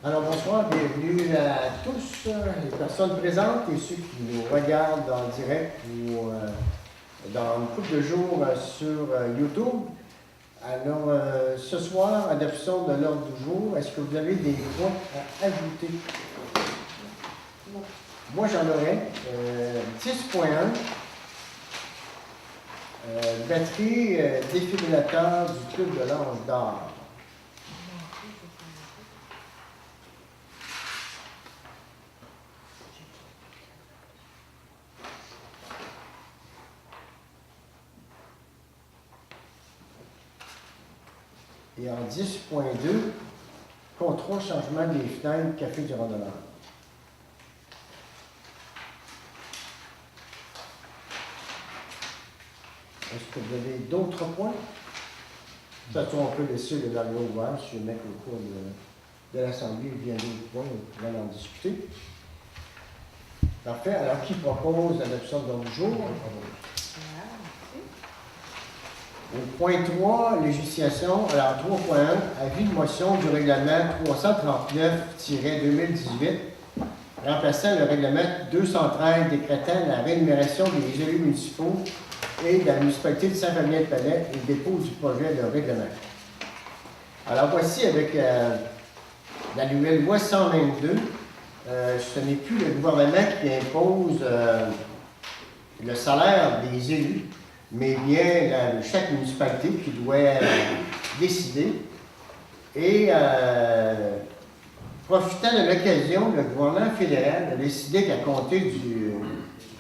Alors bonsoir, bienvenue à tous, les personnes présentes et ceux qui nous regardent en direct ou dans une couple de jours sur YouTube. Alors ce soir, adoption de l'ordre du jour, est-ce que vous avez des points à ajouter? Moi j'en aurais 10.1, batterie défibrillateur du club de l'Ange d'Or. Et en 10.2, contrôle changement des fenêtres Café du Randonneur. Est-ce que vous avez d'autres points? Ça, on peut laisser le dialogue ouvert si le mec au cours de l'Assemblée vient d'autres points, on va en discuter. Parfait. Alors, qui propose l'adoption de l'ordre du jour? Au point 3, législation. Alors, 3.1, avis de motion du règlement 339-2018, remplaçant le règlement 213 décrétant la rémunération des élus municipaux et de la municipalité de Saint-Fabien-de-Palais et le dépôt du projet de règlement. Alors, voici avec la nouvelle loi 122, ce n'est plus le gouvernement qui impose le salaire des élus, mais bien chaque municipalité qui doit décider. Et profitant de l'occasion, le gouvernement fédéral a décidé qu'à compter du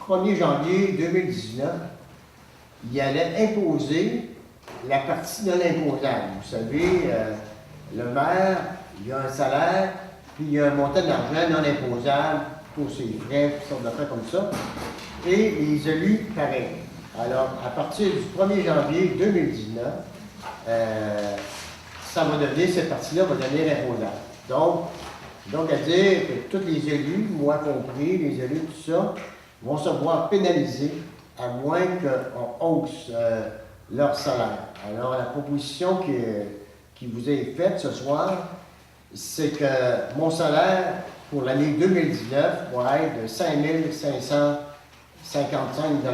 1er janvier 2019, il allait imposer la partie non imposable. Vous savez, le maire, il a un salaire, puis il y a un montant d'argent non imposable pour ses frais, toutes sortes d'affaires comme ça, et les élus, pareil. Alors, à partir du 1er janvier 2019, ça va devenir, cette partie-là va devenir imposable. Donc, à dire que tous les élus, moi compris, les élus, tout ça, vont se voir pénalisés à moins qu'on hausse leur salaire. Alors, la proposition qui vous est faite ce soir, c'est que mon salaire pour l'année 2019 va être de 5 555 $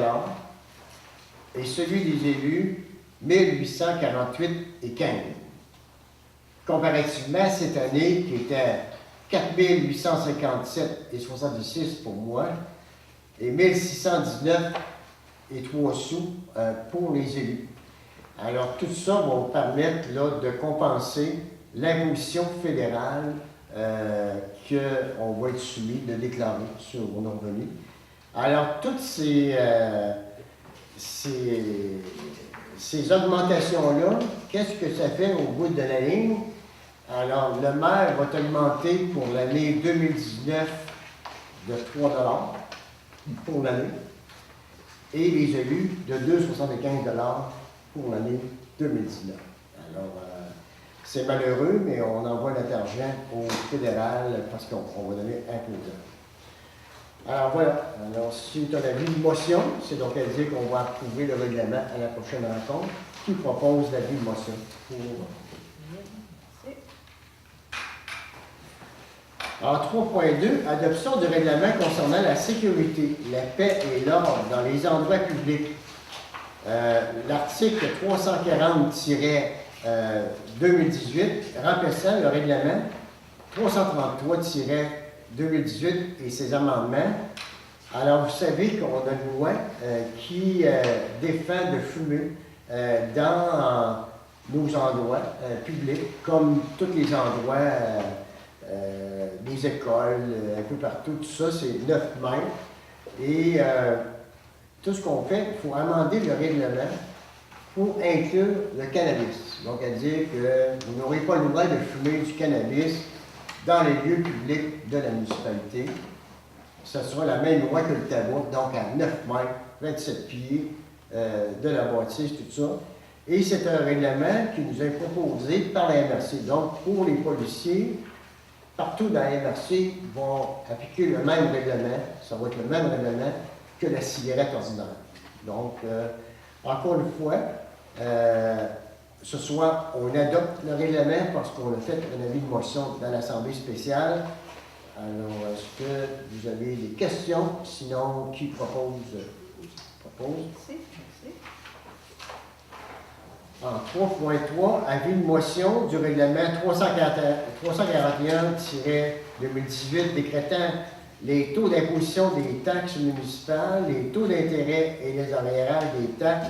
et celui des élus, 1848,15 $. Comparativement à cette année qui était 4 857,66 $ pour moi et 1619,03 sous pour les élus. Alors, tout ça va permettre là, de compenser l'imposition fédérale qu'on va être soumis de déclarer sur nos revenus. Alors, toutes ces augmentations-là, qu'est-ce que ça fait au bout de la ligne? Alors, le maire va augmenter pour l'année 2019 de 3 $ pour l'année et les élus de 2,75 $ pour l'année 2019. Alors, c'est malheureux, mais on envoie notre argent au fédéral parce qu'on va donner imposant. Alors voilà, alors si tu as l'avis de motion, c'est donc à dire qu'on va approuver le règlement à la prochaine rencontre. Qui propose l'avis de motion pour... Alors 3.2, adoption du règlement concernant la sécurité, la paix et l'ordre dans les endroits publics. L'article 340-2018 remplaçant le règlement 333-2018 et ses amendements. Alors, vous savez qu'on a une loi qui défend de fumer dans nos endroits publics, comme tous les endroits, des écoles, un peu partout, tout ça, c'est 9 mètres. Et tout ce qu'on fait, il faut amender le règlement pour inclure le cannabis. Donc, à dire que vous n'aurez pas le droit de fumer du cannabis dans les lieux publics de la municipalité. Ce sera la même loi que le tabac, donc à 9 mètres, 27 pieds de la bâtisse, tout ça. Et c'est un règlement qui nous est proposé par la MRC. Donc, pour les policiers, partout dans la MRC vont appliquer le même règlement, ça va être le même règlement que la cigarette ordinaire. Donc, encore une fois, ce soir, on adopte le règlement parce qu'on a fait un avis de motion dans l'Assemblée spéciale. Alors, est-ce que vous avez des questions? Sinon, qui propose? Merci. En 3.3, avis de motion du règlement 341-2018 décrétant les taux d'imposition des taxes municipales, les taux d'intérêt et les arrérages des taxes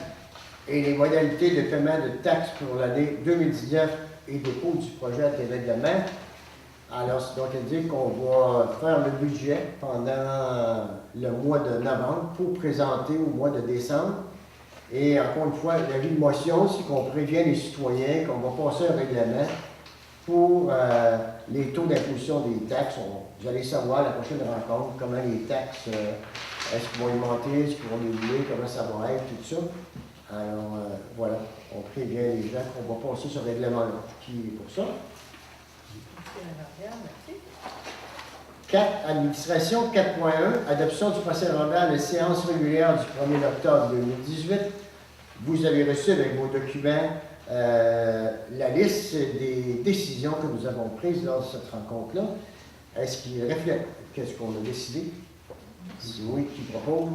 et les modalités de paiement de taxes pour l'année 2019 et dépôt du projet de règlement. Alors, c'est donc à dire qu'on va faire le budget pendant le mois de novembre pour présenter au mois de décembre. Et encore une fois, l'avis de motion, c'est qu'on prévient les citoyens qu'on va passer un règlement pour les taux d'imposition des taxes. Vous allez savoir à la prochaine rencontre comment les taxes, est-ce qu'ils vont augmenter, est-ce qu'ils vont diminuer, comment ça va être, tout ça. Alors, voilà, on prévient les gens qu'on va passer ce règlement-là. Qui est pour ça? 4. Administration 4.1. Adoption du procès-verbal de séance régulière du 1er octobre 2018. Vous avez reçu avec vos documents la liste des décisions que nous avons prises lors de cette rencontre-là. Est-ce qu'il reflète qu'est-ce qu'on a décidé? Si oui, qui propose?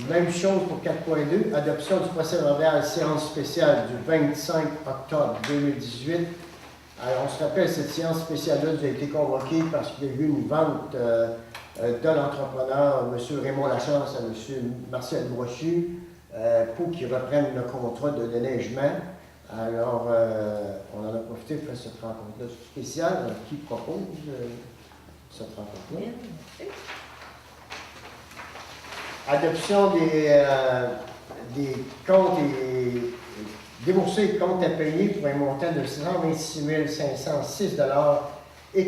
Même chose pour 4.2. Adoption du procès-verbal séance spéciale du 25 octobre 2018. Alors, on se rappelle, cette séance spéciale-là a été convoquée parce qu'il y a eu une vente de l'entrepreneur, M. Raymond Lachance, à M. Marcel Brochu, pour qu'il reprenne le contrat de déneigement. Alors, on en a profité pour faire cette rencontre-là spéciale. Qui propose cette rencontre-là? Adoption des comptes et débourser comptes à payer pour un montant de 126 506,83 $.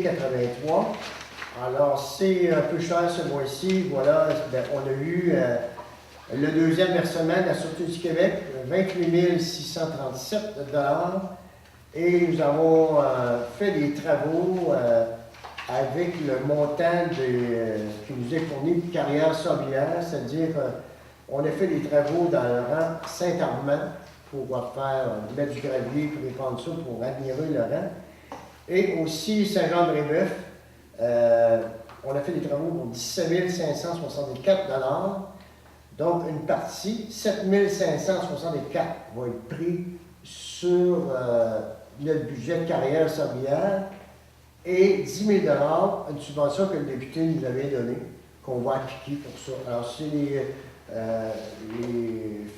Alors, c'est un peu cher ce mois-ci. Voilà, on a eu le deuxième versement de la Sûreté du Québec, 28 637 $. Et nous avons fait des travaux avec le montant qui nous est fourni de carrière Sorbière, c'est-à-dire on a fait des travaux dans le rang Saint-Armand pour mettre du gravier, pour répandre ça, pour admirer le rang. Et aussi Saint-Jean-de-Brébeuf, on a fait des travaux pour 17 564 $. Donc, une partie, 7 564 va être pris sur notre budget de carrière Sorbière et 10 000 $, une subvention que le député nous avait donnée, qu'on va appliquer pour ça. Alors, c'est les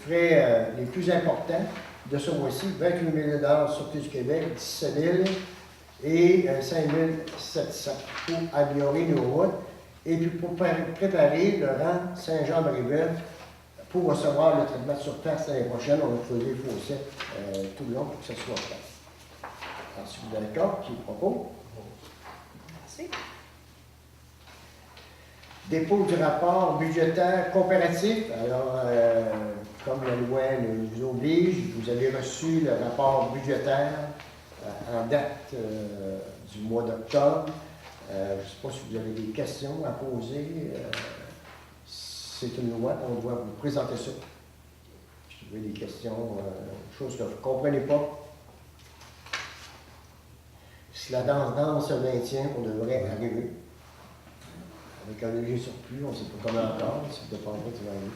frais les plus importants de ce mois-ci, 28 000 $ Sûreté du Québec, 17 000 et 5 700 pour améliorer nos routes. Et puis pour préparer le rang Saint-Jean-Brébeuf pour recevoir le traitement de surface l'année prochaine, on va creuser les fossés tout le long pour que ça soit fait. Alors, si vous êtes d'accord, qui propose? Merci. Dépôt du rapport budgétaire comparatif. Alors, comme la loi nous oblige, vous avez reçu le rapport budgétaire en date du mois d'octobre. Je ne sais pas si vous avez des questions à poser. C'est une loi, on doit vous présenter ça. Si vous avez des questions, choses que vous ne comprenez pas. Si la danse se maintient, on devrait arriver. Avec un léger surplus, on ne sait pas comment encore, ça dépend pas du arriver.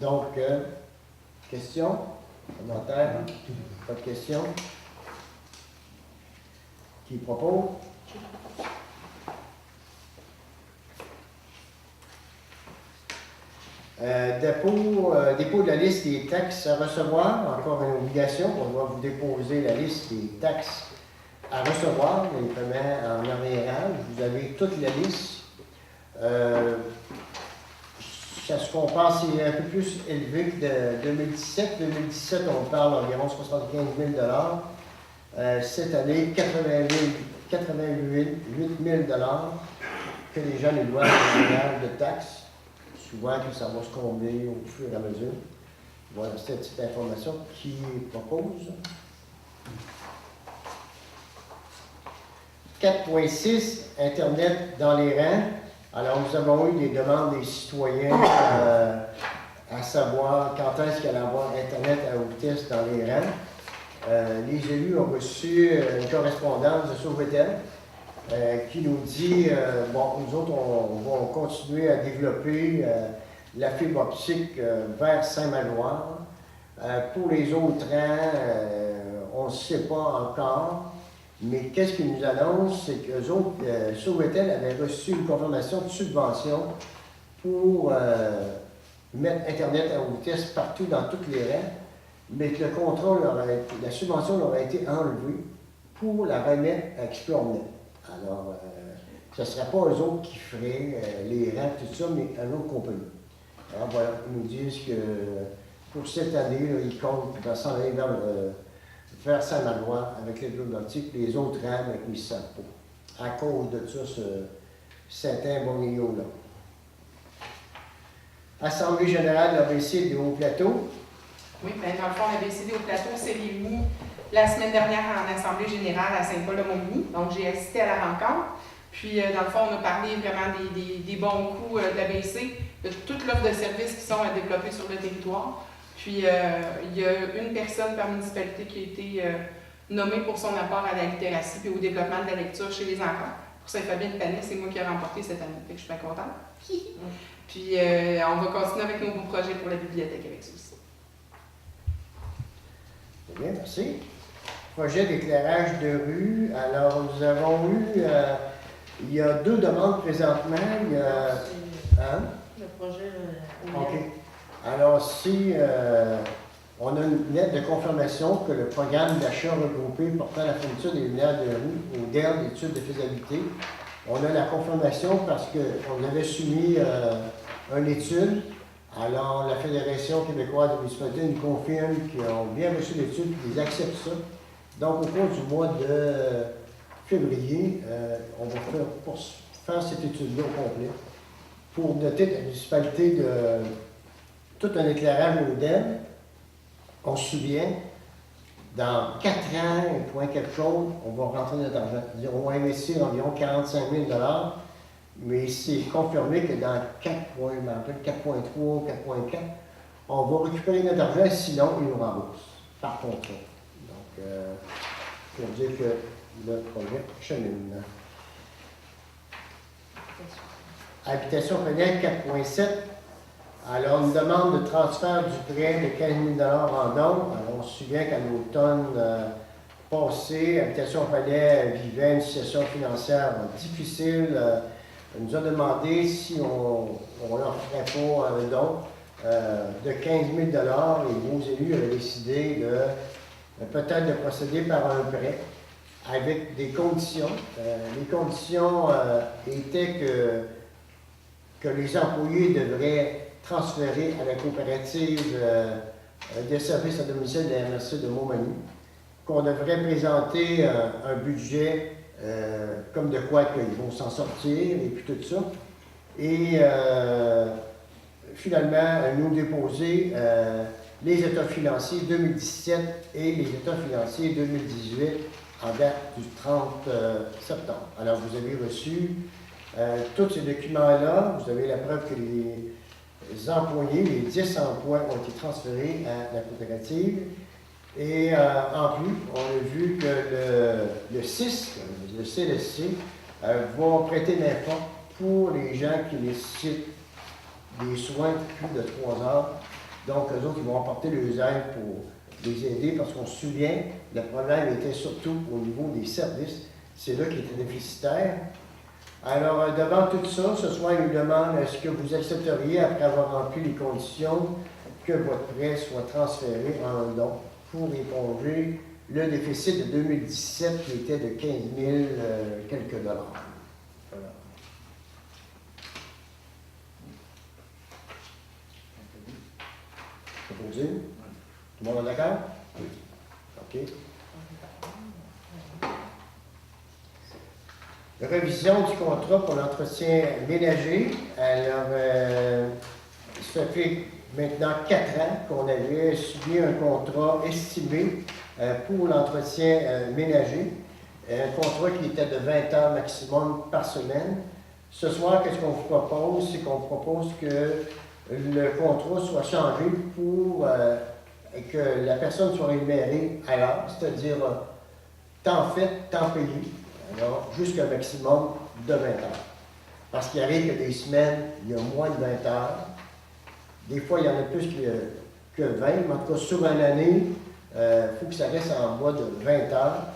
Donc, questions, commentaires, pas de questions. Qui propose? Dépôt de la liste des taxes à recevoir, encore une obligation, on doit vous déposer la liste des taxes à recevoir, les paiements en arriérage. Vous avez toute la liste. Ça se compare, c'est un peu plus élevé que de 2017. 2017, on parle d'environ 75 000 $. Cette année, 88 000 $ que les gens nous doivent en de taxes. Souvent que ça va se combler au fur et à mesure. Voilà, c'est cette petite information qui propose. 4.6, Internet dans les rangs. Alors, nous avons eu des demandes des citoyens à savoir quand est-ce qu'il allait avoir Internet à haute vitesse dans les rangs. Les élus ont reçu une correspondance de Sauvetel qui nous dit, bon, nous autres, on va continuer à développer la fibre optique vers Saint-Magloire. Pour les autres rangs, on ne sait pas encore, mais qu'est-ce qu'ils nous annoncent, c'est qu'eux autres, Sauvetel avait reçu une confirmation de subvention pour mettre Internet à haute vitesse partout dans toutes les rangs, mais que le contrat, la subvention leur a été enlevée pour la remettre à Explornet. Alors, ce ne serait pas eux autres qui feraient les rangs, tout ça, mais une autre compagnie. Alors voilà, ils nous disent que pour cette année, là, ils comptent s'en aller vers Saint-Magloire avec les blocs optiques, les autres rangs, mais ils ne savent pas. À cause de ça, ce Saint-Bonillo-là. Assemblée générale de l'ABC des Hauts-Plateaux. Oui, bien, dans le fond, la BCD au plateau s'est réunie la semaine dernière en Assemblée générale à Saint-Paul-de-Montmagny. Donc, j'ai assisté à la rencontre. Puis, dans le fond, on a parlé vraiment des bons coups de l'ABC, de toute l'offre de services qui sont à développer sur le territoire. Puis, il y a une personne par municipalité qui a été nommée pour son apport à la littératie et au développement de la lecture chez les enfants. Pour Saint-Fabien-de-Panay, c'est moi qui ai remporté cette année. Fait que je suis bien contente. Puis, on va continuer avec nos beaux projets pour la bibliothèque avec ça aussi. Très bien, merci. Projet d'éclairage de rue. Alors, nous avons eu, il y a 2 demandes présentement. Il y a, hein? Le projet. OK. Alors, si on a une lettre de confirmation que le programme d'achat regroupé portant la fourniture des lumières de rue au DER d'études de faisabilité, on a la confirmation parce qu'on avait soumis une étude. Alors, la Fédération québécoise de municipalité nous confirme qu'ils ont bien reçu l'étude et qu'ils acceptent ça. Donc, au cours du mois de février, on va faire cette étude-là au complet pour doter la municipalité de tout un éclairage moderne. On se souvient, dans 4 ans, et point quelque chose, on va rentrer notre argent. On va investir environ 45 000 $, mais c'est confirmé que dans 4,3, 4,4, on va récupérer notre argent, sinon ils nous remboursent par contrat. Donc, pour dire que le projet chemine. Habitation familiale 4,7. Alors, une demande de transfert du prêt de 15 000 $ en dons. Alors, on se souvient qu'à l'automne passé, Habitation Palais vivait une situation financière difficile. Elle nous a demandé si on leur ferait pas un don de 15 000 $ et vos élus avaient décidé de peut-être de procéder par un prêt avec des conditions. Les conditions étaient que les employés devraient transférer à la coopérative des services à domicile de la MRC de Montmagny, qu'on devrait présenter un budget comme de quoi qu'ils vont s'en sortir et puis tout ça. Et finalement, nous déposer les états financiers 2017 et les états financiers 2018 en date du 30 septembre. Alors, vous avez reçu tous ces documents-là. Vous avez la preuve que les employés, les 10 emplois ont été transférés à la coopérative. Et en plus, on a vu que le CISC, le CLSC, va prêter main forte pour les gens qui nécessitent des soins de plus de 3 heures. Donc, eux autres, ils vont apporter leurs aides pour les aider parce qu'on se souvient, le problème était surtout au niveau des services. C'est là qu'il était déficitaire. Alors, devant tout ça, ce soir, il nous demande est-ce que vous accepteriez, après avoir rempli les conditions, que votre prêt soit transféré en don pour éponger le déficit de 2017 qui était de 15 000 quelques dollars. Voilà. Proposé? Tout le monde est d'accord? Oui. OK. Révision du contrat pour l'entretien ménager. Alors, ça fait maintenant 4 ans qu'on avait subi un contrat estimé pour l'entretien ménager. Un contrat qui était de 20 heures maximum par semaine. Ce soir, qu'est-ce qu'on vous propose? C'est qu'on propose que le contrat soit changé pour que la personne soit rémunérée à l'heure, c'est-à-dire temps fait, temps payé, alors jusqu'à un maximum de 20 heures. Parce qu'il arrive que des semaines, il y a moins de 20 heures. Des fois, il y en a plus que 20, mais en tout cas, sur une année, il faut que ça reste en bas de 20 heures.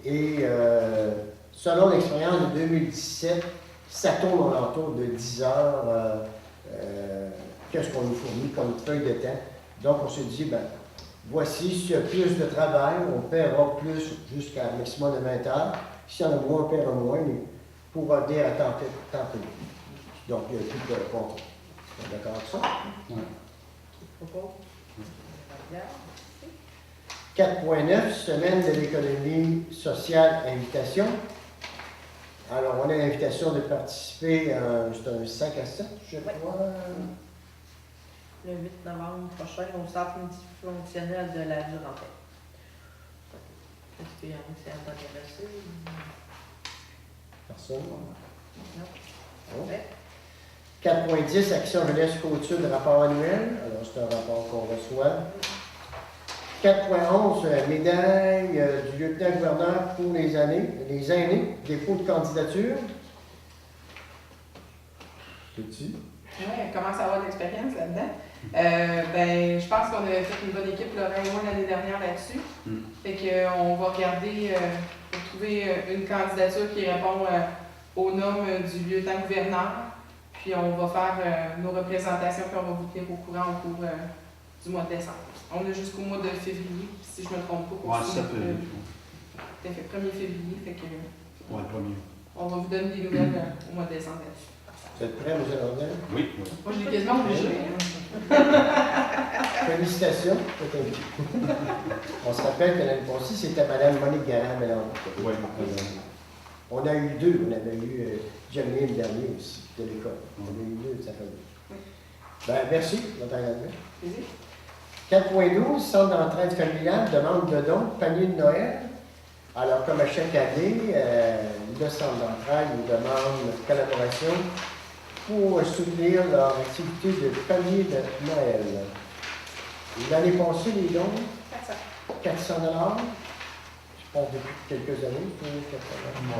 Et selon l'expérience de 2017, ça tourne aux alentours de 10 heures. Qu'est-ce qu'on nous fournit comme feuille de temps? Donc, on se dit, ben, voici, s'il y a plus de travail, on paiera plus jusqu'à un maximum de 20 heures. S'il y en a moins, on paiera moins, mais pour dire à temps payé. Donc, il n'y a plus de contrat. Vous êtes d'accord avec ça? Oui. Propos. 4.9, semaine de l'économie sociale, invitation. Alors, on a l'invitation de participer, c'est un 5 à 7, je crois. Le 8 novembre prochain au centre multifonctionnel de la Durantaine. Est-ce qu'il y en a qui sont intéressés? Personne? Non. Non. Ouais. 4.10, Action Jeunesse Couture de rapport annuel. Alors, c'est un rapport qu'on reçoit. 4.11, médaille du lieutenant-gouverneur pour les aînés, dépôt de candidature. Petit. Oui, elle commence à avoir de l'expérience là-dedans. Je pense qu'on a fait une bonne équipe, Laurent et moi, l'année dernière là-dessus. Fait qu'on va regarder pour trouver une candidature qui répond aux normes du lieutenant-gouverneur. Puis on va faire nos représentations, puis on va vous tenir au courant au cours du mois de décembre. On a jusqu'au mois de février, si je ne me trompe pas. Ouais, ça peut. Tout à fait, 1er février, fait que Ouais, le premier. on va vous donner des nouvelles au mois de décembre là-dessus. Vous êtes prêts, M. Londin? Oui, oui. Moi, je l'ai quasiment obligé. Félicitations. On se rappelle que l'année passée, c'était Mme Monique Garand-Mélenchon. Oui. On a eu deux. On avait eu Jamie le dernier aussi, de l'école. On a eu deux de sa famille. Oui. Ben, merci, notre engagement. Plaisir. 4.12, centre d'entraide familiale, demande de dons, panier de Noël. Alors, comme à chaque année, le centre d'entraide nous demande collaboration pour soutenir leur activité de panier de Noël. L'année passée, les dons, 400 $. Je pense depuis quelques années, 400 $.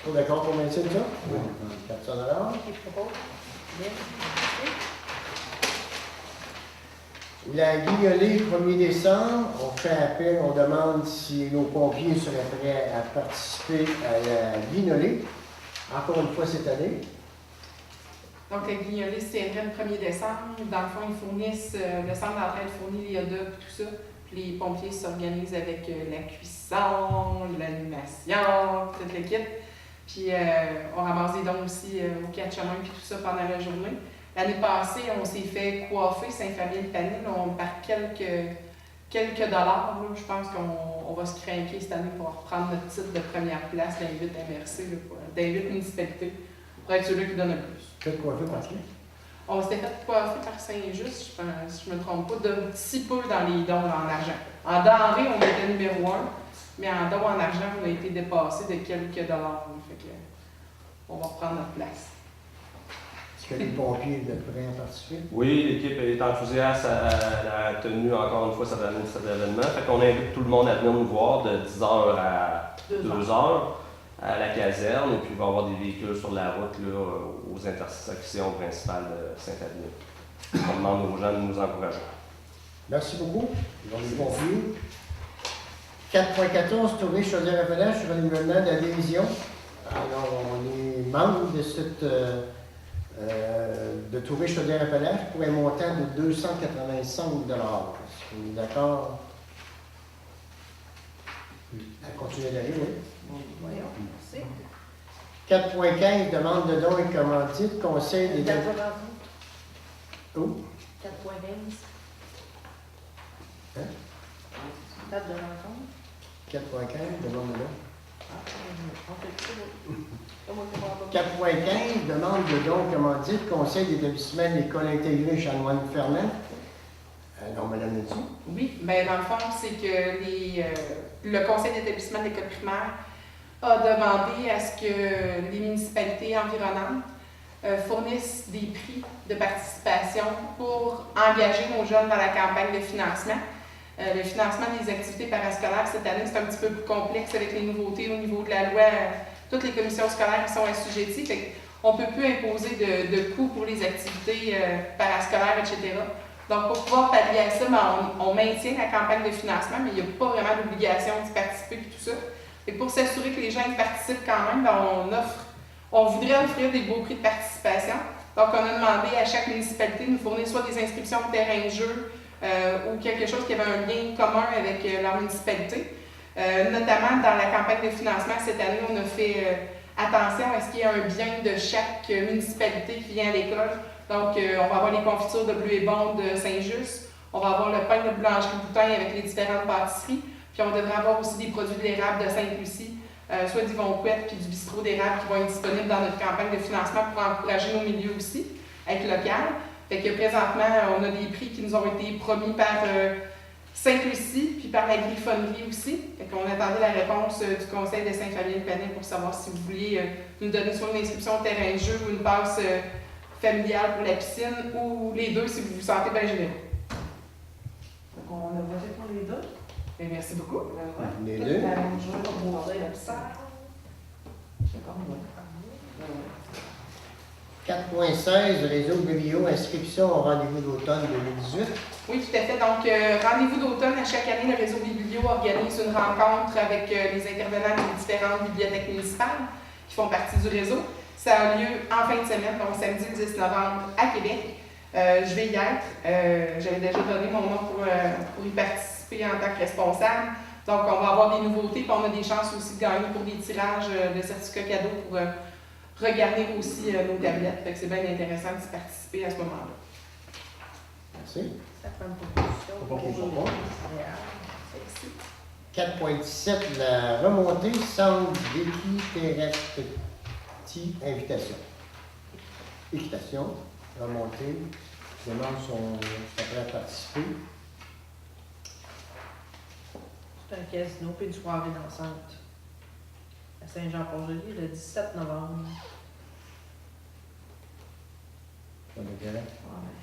Tu es d'accord pour maintenir ça? Oui. 400 $. Qui propose? Bien. La guignolée, 1er décembre, on fait appel, on demande si nos pompiers seraient prêts à participer à la guignolée, encore une fois cette année. Donc, la guignolée se tiendrait le 1er décembre. Dans le fond, ils fournissent, le centre d'entraide fournit les hot dogs et tout ça. Puis les pompiers s'organisent avec la cuisson, l'animation, toute l'équipe. Puis on ramasse des dons aussi au Quatre-Chemins puis tout ça pendant la journée. L'année passée, on s'est fait coiffer Saint-Fabien-de-Panis par quelques dollars. Là. Je pense qu'on va se craquer cette année pour reprendre notre titre de première place dans les 8 MRC, dans les 8 municipalités, pour être celui qui donne le plus. Faites coiffer par qui? On s'était fait coiffer par Saint-Just, je pense, si je ne me trompe pas, d'un petit peu dans les dons en argent. En denrées, on était numéro 1, mais en dons en argent, on a été dépassé de quelques dollars. Là. Fait que, on va reprendre notre place. Est-ce que les pompiers sont prêts à participer? Oui, l'équipe est enthousiaste à la tenue encore une fois cet événement. Fait qu'on invite tout le monde à venir nous voir de 10h à 2h à la caserne. Et puis il va y avoir des véhicules sur la route là, aux intersections principales de Saint-Fabien. On demande aux gens de nous encourager. Merci beaucoup. Donc, les pompiers. 4.14, tournée Chaudière-Appalaches sur le renouvellement d'adhésion. Alors, on est membre de cette de Tourée Chaudière-Appalaches pour un montant de 285 $. On est d'accord? À continuer d'aller, oui. Voyons, merci. 4.15, demande de dons et commandites, conseil des... Date de rencontre. Où? 4.15. Hein? Date de rencontre. 4.15, demande de dons. On fait le tour. 4.15, demande de dons commandite, conseil d'établissement de l'école intégrée Chanoine-Fernand. Non, Mme Métis. Oui, bien dans le fond, c'est que le conseil d'établissement de l'école primaire a demandé à ce que les municipalités environnantes fournissent des prix de participation pour engager nos jeunes dans la campagne de financement. Le financement des activités parascolaires cette année, c'est un petit peu plus complexe avec les nouveautés au niveau de la loi. Toutes les commissions scolaires qui sont assujetties. On ne peut plus imposer de coûts pour les activités parascolaires, etc. Donc, pour pouvoir pallier à ça, on maintient la campagne de financement, mais il n'y a pas vraiment d'obligation d'y participer et tout ça. Et pour s'assurer que les gens y participent quand même, on voudrait offrir des beaux prix de participation. Donc, on a demandé à chaque municipalité de nous fournir soit des inscriptions de terrain de jeu ou quelque chose qui avait un lien commun avec leur municipalité. Notamment dans la campagne de financement cette année, on a fait attention à ce qu'il y ait un bien de chaque municipalité qui vient à l'école. Donc, on va avoir les confitures de Bleu et Bon de Saint-Just, on va avoir le pain de boulangerie Boutin avec les différentes pâtisseries, puis on devrait avoir aussi des produits de l'érable de Sainte-Lucie, soit d'Yvon Couette puis du bistrot d'érable qui vont être disponibles dans notre campagne de financement pour encourager nos milieux aussi, être local. Fait que présentement, on a des prix qui nous ont été promis par Sainte-Lucie, puis par la griffonnerie aussi. Fait qu'on attendait la réponse du conseil de Saint-Fabien-de-Panay pour savoir si vous vouliez nous donner soit une inscription au terrain de jeu ou une passe familiale pour la piscine, ou les deux si vous vous sentez bien généreux. Donc, on a voté pour les deux. Bien, merci beaucoup. Les deux. La même chose pour la piscine. C'est comme moi. 4.16, réseau Biblio, inscription au rendez-vous d'automne 2018. Oui, tout à fait. Donc, rendez-vous d'automne, à chaque année, le réseau Biblio organise une rencontre avec les intervenants des différentes bibliothèques municipales qui font partie du réseau. Ça a lieu en fin de semaine, donc samedi le 10 novembre à Québec. Je vais y être. J'avais déjà donné mon nom pour y participer en tant que responsable. Donc, on va avoir des nouveautés, puis on a des chances aussi de gagner pour des tirages de certificats cadeaux pour regarder aussi nos tablettes. Fait que c'est bien intéressant de participer à ce moment-là. Merci. Ça fait une proposition pour les céréales. 4.17, la remontée centre d'équiterrestre invitation. Équitation, remontée, les membres sont prêts à participer. C'est un casino puis une soirée dansante à Saint-Jean-Port-Joli le 17 novembre. On est correct. Ouais.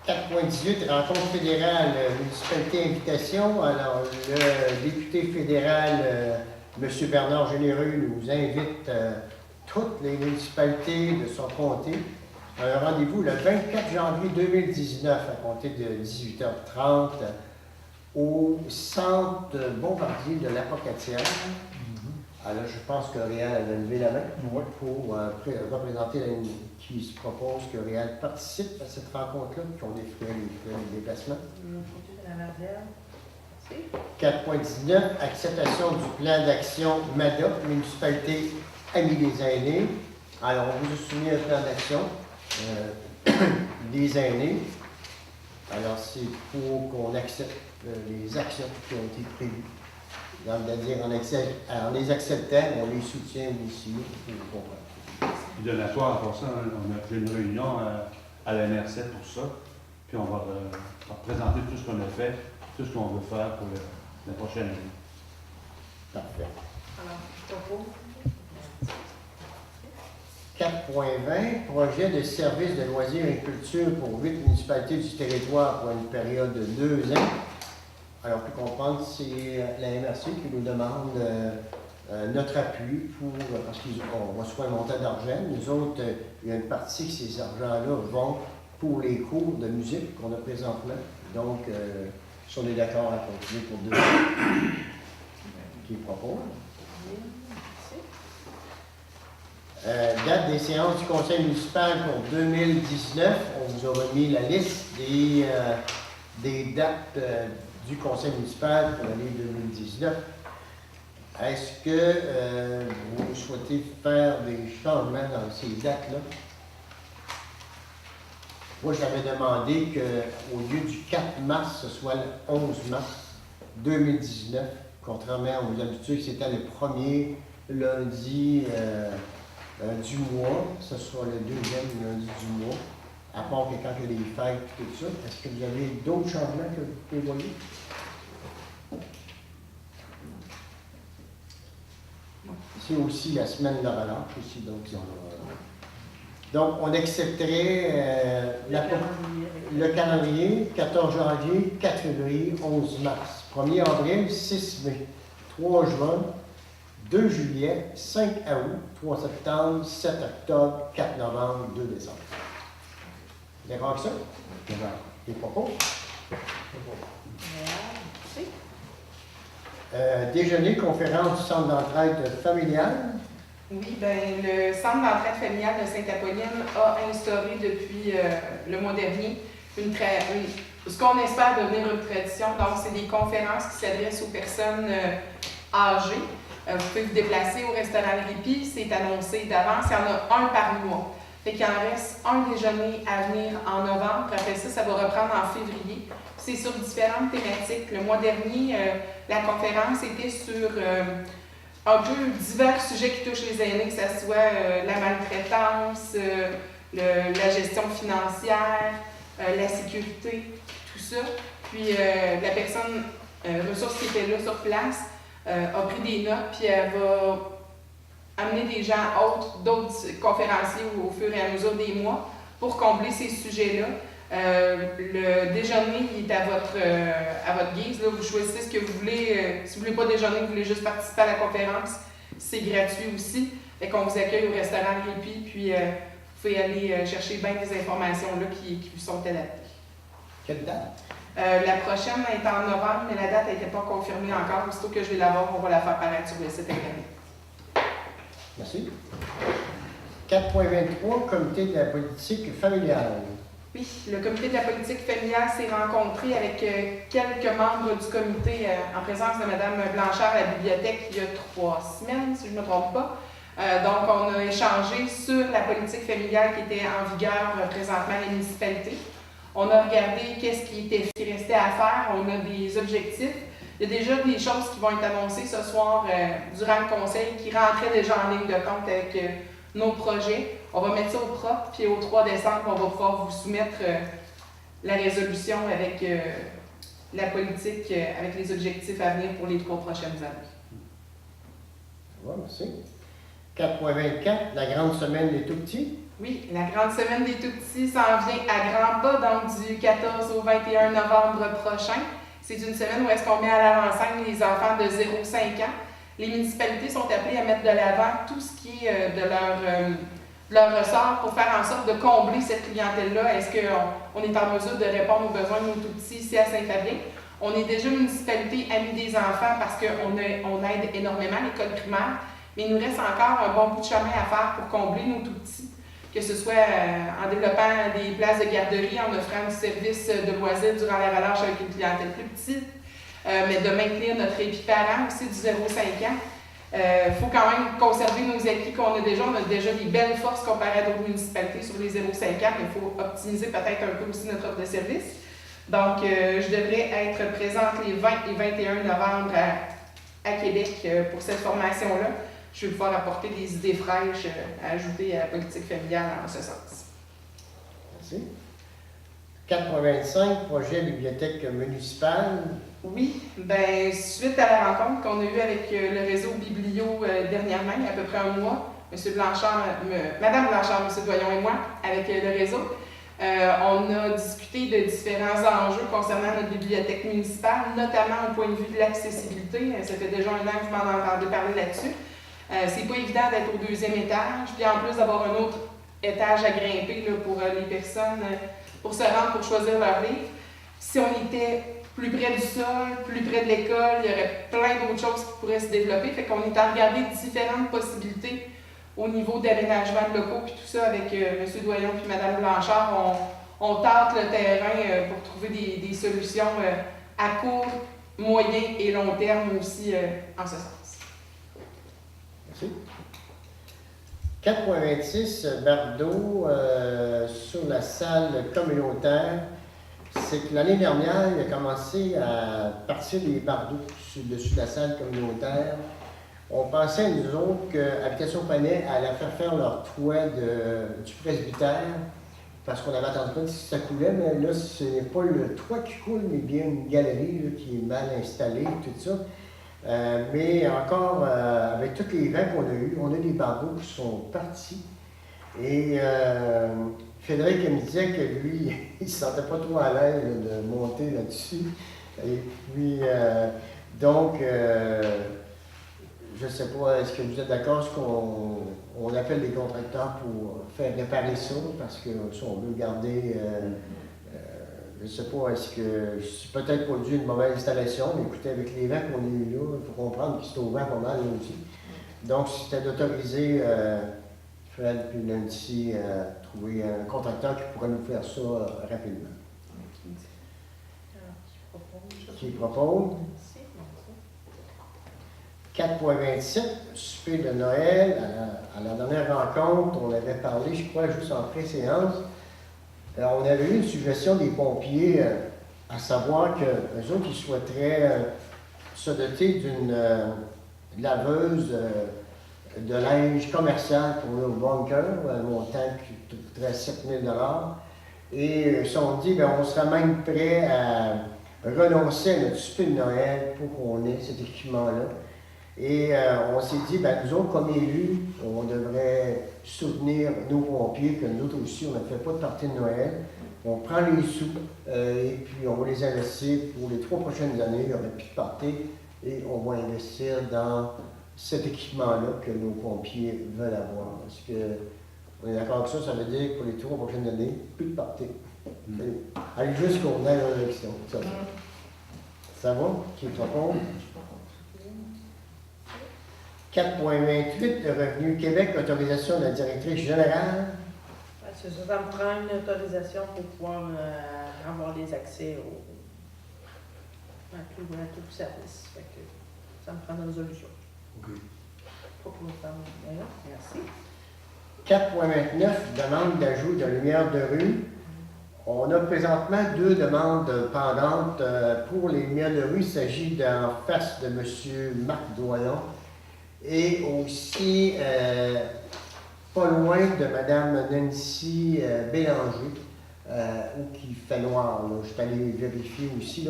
4.18, rencontre fédérale, municipalité invitation. Alors, le député fédéral, M. Bernard Généreux, nous invite toutes les municipalités de son comté à un rendez-vous le 24 janvier 2019 à compter de 18h30 au centre Bombardier de l'Apocatière. Alors, je pense que Réal avait levé la main pour représenter qui se propose que Réal participe à cette rencontre-là, qui ont des frais de déplacement. 4.19, acceptation du plan d'action MADA, municipalité Amis des aînés. Alors, on vous a soumis un plan d'action des aînés. Alors, c'est pour qu'on accepte les actions qui ont été prévues. C'est-à-dire, en les acceptant, on les soutient aussi. Puis de la soirée, pour ça, on a fait une réunion à la NR7 pour ça. Puis on va présenter tout ce qu'on a fait, tout ce qu'on veut faire pour la prochaine année. Parfait. Alors, je propose. 4.20, projet de service de loisirs et culture pour 8 municipalités du territoire pour une période de 2 ans. Alors, pour comprendre, c'est la MRC qui nous demande notre appui parce qu'on reçoit un montant d'argent. Nous autres, il y a une partie que ces argents-là vont pour les cours de musique qu'on a présentement. Donc, si on est d'accord à continuer pour 2 ans, qui propose. Date des séances du conseil municipal pour 2019. On vous a remis la liste des dates du conseil municipal pour l'année 2019. Est-ce que vous souhaitez faire des changements dans ces dates-là? Moi, j'avais demandé qu'au lieu du 4 mars, ce soit le 11 mars 2019, contrairement aux habitudes, c'était le premier lundi du mois, ce sera le 2e lundi du mois, à part que quand il y a des fêtes et tout ça. Est-ce que vous avez d'autres changements que vous prévoyez? C'est aussi la semaine de la relâche aussi, donc ils ont donc, on accepterait le calendrier 14 janvier, 4 février, 11 mars, 1er avril, 6 mai, 3 juin, 2 juillet, 5 août, 3 septembre, 7 octobre, 4 novembre, 2 décembre. D'accord avec ça? D'accord. Des propos? Merci. Déjeuner, conférence du centre d'entraide familiale. Oui, ben le Centre d'entraide familiale de Sainte-Apolline a instauré depuis le mois dernier ce qu'on espère devenir une tradition. Donc, c'est des conférences qui s'adressent aux personnes âgées. Vous pouvez vous déplacer au restaurant Le Répit, c'est annoncé d'avance, il y en a un par mois. Fait qu'il en reste un déjeuner à venir en novembre, après ça va reprendre en février. C'est sur différentes thématiques. Le mois dernier, la conférence était sur un peu divers sujets qui touchent les aînés, que ce soit la maltraitance, la gestion financière, la sécurité, tout ça. Puis la personne ressource qui était là sur place a pris des notes, puis elle va amener des gens autres, d'autres conférenciers au fur et à mesure des mois pour combler ces sujets-là. Le déjeuner il est à votre guise. Là, vous choisissez ce que vous voulez. Si vous ne voulez pas déjeuner, vous voulez juste participer à la conférence, c'est gratuit aussi. Fait qu'on vous accueille au restaurant Le Répit, puis vous pouvez aller chercher bien des informations là, qui vous sont adaptées. Quelle date? La prochaine est en novembre, mais la date n'était pas confirmée encore. Aussitôt que je vais l'avoir, on va la faire paraître sur le site Internet. Merci. 4.23, comité de la politique familiale. Oui, le comité de la politique familiale s'est rencontré avec quelques membres du comité en présence de Mme Blanchard à la bibliothèque il y a 3 semaines, si je ne me trompe pas. Donc, on a échangé sur la politique familiale qui était en vigueur présentement à la municipalité. On a regardé qu'est-ce qui restait à faire, on a des objectifs. Il y a déjà des choses qui vont être annoncées ce soir durant le conseil qui rentraient déjà en ligne de compte avec nos projets. On va mettre ça au propre, puis au 3 décembre, on va pouvoir vous soumettre la résolution avec la politique, avec les objectifs à venir pour les 3 prochaines années. Ouais, merci. 4.24, la grande semaine des tout-petits. Oui, la grande semaine des tout-petits s'en vient à grands pas, donc du 14 au 21 novembre prochain. C'est une semaine où est-ce qu'on met à l'avant-scène les enfants de 0-5 ans. Les municipalités sont appelées à mettre de l'avant tout ce qui est de leur ressort pour faire en sorte de combler cette clientèle-là. Est-ce qu'on est en mesure de répondre aux besoins de nos tout-petits ici à Saint-Fabien? On est déjà une municipalité amie des enfants parce qu'on aide énormément l'école primaire, mais il nous reste encore un bon bout de chemin à faire pour combler nos tout-petits, que ce soit en développant des places de garderie, en offrant du service de loisirs durant la relâche avec une clientèle plus petite, mais de maintenir notre épi-parent aussi du 0-5 ans. Il faut quand même conserver nos acquis qu'on a déjà. On a déjà des belles forces comparées à d'autres municipalités sur les 0-5 ans, mais il faut optimiser peut-être un peu aussi notre offre de service. Donc, je devrais être présente les 20 et 21 novembre à Québec pour cette formation-là. Je vais pouvoir apporter des idées fraîches à ajouter à la politique familiale en ce sens. Merci. 4.25, projet bibliothèque municipale. Oui, bien, suite à la rencontre qu'on a eue avec le réseau Biblio dernièrement, il y a à peu près un mois, Madame Blanchard, M. Doyon et moi, avec le réseau, on a discuté de différents enjeux concernant notre bibliothèque municipale, notamment au point de vue de l'accessibilité. Ça fait déjà un an que vous m'en entendez parler là-dessus. C'est pas évident d'être au 2e étage, puis en plus d'avoir un autre étage à grimper là, pour les personnes, pour se rendre, pour choisir leur livre. Si on était plus près du sol, plus près de l'école, il y aurait plein d'autres choses qui pourraient se développer. Fait qu'on est à regarder différentes possibilités au niveau d'aménagement de locaux, puis tout ça avec M. Doyon puis Mme Blanchard. On tâte le terrain pour trouver des solutions à court, moyen et long terme aussi en ce sens. Merci. 4.26, Bardo, sur la salle communautaire. C'est que l'année dernière, il a commencé à partir des bardeaux sur le dessus de la salle communautaire. On pensait, nous autres, qu'Habitation Panay allait faire leur toit du presbytère, parce qu'on avait entendu si ça coulait, mais là, ce n'est pas le toit qui coule, mais bien une galerie là, qui est mal installée, tout ça. Mais encore, avec tous les vents qu'on a eus, on a des barbeaux qui sont partis. Et Frédéric me disait que lui, il ne se sentait pas trop à l'aise de monter là-dessus. Et puis, donc, je ne sais pas, est-ce que vous êtes d'accord, est-ce qu'on appelle les contracteurs pour faire réparer ça, parce que si on veut garder, je ne sais pas, est-ce que c'est peut-être pas dû à une mauvaise installation, mais écoutez, avec les vents qu'on a eu là, il faut comprendre qu'ils sont au vent pas mal là aussi. Donc, c'était d'autoriser Fred puis Nancy à trouver un contracteur qui pourrait nous faire ça rapidement. Qui propose? 4.27, souper de Noël. À la dernière rencontre, on avait parlé, je crois, juste en pré-séance. On avait eu une suggestion des pompiers, à savoir qu'eux autres, ils souhaiteraient se doter d'une laveuse de linge commercial pour le bunker, un montant qui coûterait 7 000 $. Et ils se sont dit, bien, on serait même prêt à renoncer à notre souper de Noël pour qu'on ait cet équipement-là. Et on s'est dit, ben, nous autres, comme élus, on devrait soutenir nos pompiers, que nous autres aussi, on ne fait pas de partie de Noël. On prend les sous et puis on va les investir pour les 3 prochaines années. Il n'y aurait plus de partie et on va investir dans cet équipement-là que nos pompiers veulent avoir. Parce que on est d'accord avec ça, ça veut dire que pour les 3 prochaines années, plus de partie. Allez jusqu'au aille à l'élection. Ça va? Qui propose? 4.28, Revenu Québec, autorisation de la directrice générale. C'est ça, ça me prend une autorisation pour pouvoir avoir les accès à tout le service. Fait que ça me prend une résolution. OK. Pas pour le temps. Merci. 4.29, demande d'ajout de lumière de rue. On a présentement 2 demandes pendantes pour les lumières de rue. Il s'agit d'en face de M. Marc Doyon et aussi pas loin de Mme Nancy Bélanger, où il fait noir. Là. Je suis allé vérifier aussi.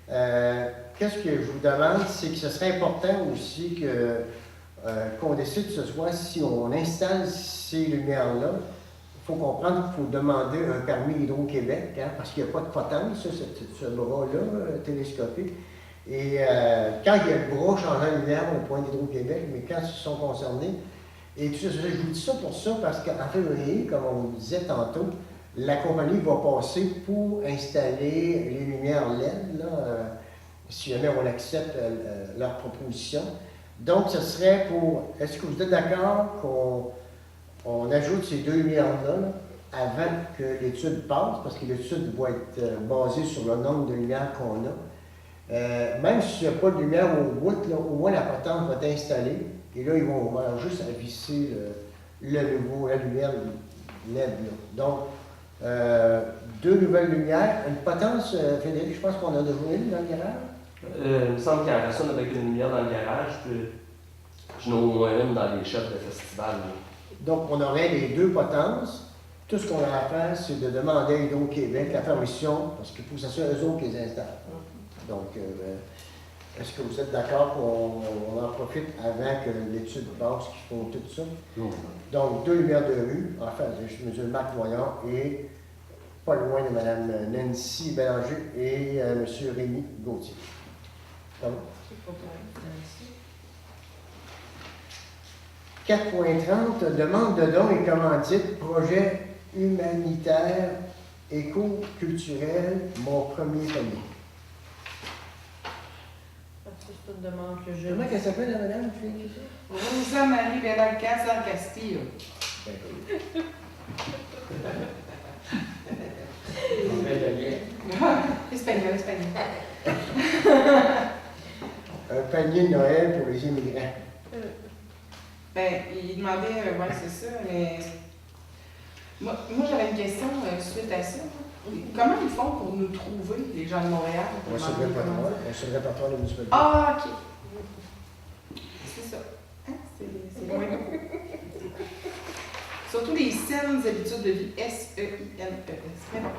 Qu'est-ce que je vous demande, c'est que ce serait important aussi que qu'on décide ce soir si on installe ces lumières-là. Il faut comprendre qu'il faut demander un permis Hydro-Québec, hein, parce qu'il n'y a pas de potence, ce bras-là, télescopique. Et quand il y a le bras changeant de lumière au point d'Hydro-Québec, mais quand ils sont concernés, et tout ça, je vous dis ça pour ça, parce qu'en février, comme on vous disait tantôt, la compagnie va passer pour installer les lumières LED, là, si jamais on accepte leur proposition. Donc, ce serait pour... Est-ce que vous êtes d'accord qu'on ajoute ces 2 lumières-là là, avant que l'étude passe, parce que l'étude va être basée sur le nombre de lumières qu'on a. Même s'il n'y a pas de lumière au bout, là, au moins la potence va être installée. Et là, ils vont avoir juste à visser la lumière LED. Là. Donc, 2 nouvelles lumières. Une potence, Frédéric, je pense qu'on a déjà une dans le garage. Il me semble qu'il y en reste une avec une lumière dans le garage, puis j'en ai au moins une dans les chefs de festival. Donc, on aurait les 2 potences. Tout ce qu'on a à faire, c'est de demander à Hydro-Québec la permission, parce qu'il faut que ce soit eux autres qui les installent. Donc, est-ce que vous êtes d'accord qu'on en profite avant que l'étude passe, qu'ils font tout ça? Non. Donc, 2 lumières de rue, en fait, M. Marc Voyant et pas loin de Mme Nancy Bélanger et M. Rémi Gauthier. Pardon? 4.30, demande de dons et commandites, projet humanitaire, éco-culturel, mon premier panier. C'est une demande que je... Comment qu'elle s'appelle, la madame? Rosa Marie Belalcázar Castillo. Espagnol. Un panier de Noël pour les immigrants. Ben, il demandait, ouais, c'est ça, mais moi j'avais une question suite à ça. Comment ils font pour nous trouver, les gens de Montréal? On se le répertoire de municipalité. Ah, OK. C'est ça. Hein? C'est loin. Surtout les saines habitudes de vie. S-E-I-N-E-S. Mais bon.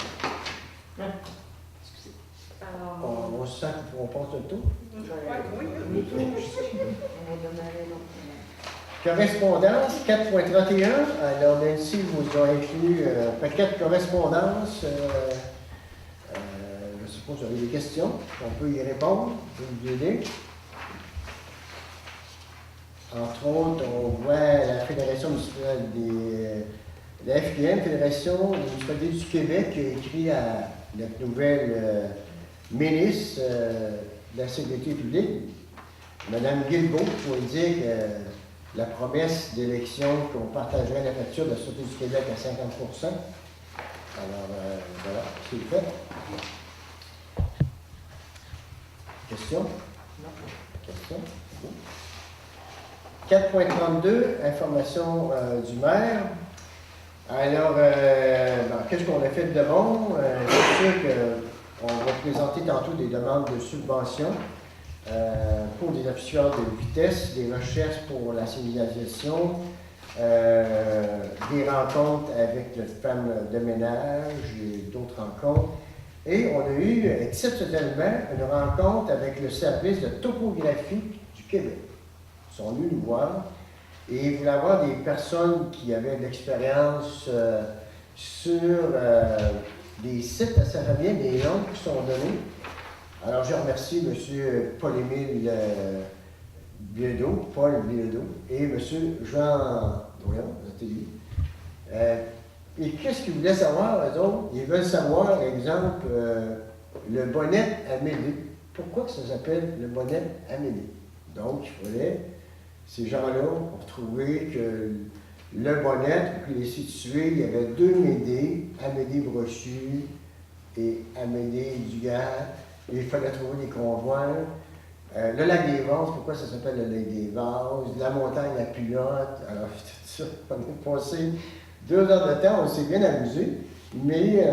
Excusez. Alors, On sent qu'on passe le tour. Correspondance 4.31. Alors, Nancy vous a inclus un paquet de correspondances. Je suppose que vous avez des questions. On peut y répondre. Vous nous aider. Entre autres, on voit la Fédération municipale la FQM, Fédération municipalité du Québec, qui a écrit à notre nouvelle ministre de la Sécurité publique, Mme Guilbeault, pour dire que la promesse d'élection qu'on partagerait la facture de la Sûreté du Québec à 50 %. Alors, voilà, c'est fait. Question? Question? 4.32, information du maire. Alors, qu'est-ce qu'on a fait de bon? C'est sûr qu'on va présenter tantôt des demandes de subvention pour des officiers de vitesse, des recherches pour la signalisation, des rencontres avec les femmes de ménage et d'autres rencontres. Et on a eu exceptionnellement une rencontre avec le service de topographie du Québec. Ils sont venus nous voir et ils voulaient avoir des personnes qui avaient de l'expérience sur des sites assez bien, des langues qui sont données. Alors, je remercie M. Paul-Émile Paul Bilodeau et M. Jean Doyon, et qu'est-ce qu'ils voulaient savoir, eux autres? Ils veulent savoir, par exemple, le bonnet Amélie. Pourquoi que ça s'appelle le bonnet Amélie? Donc, il fallait, ces gens-là ont trouvé que le bonnet, puis les situés, il y avait deux Médées, Amélie Brochu et Amélie Dugas. Et il fallait trouver des convois. Le lac des Vases, pourquoi ça s'appelle le lac des Vases? La montagne à Pilote. Alors, tout ça, on a passé 2 heures de temps, on s'est bien amusé. Mais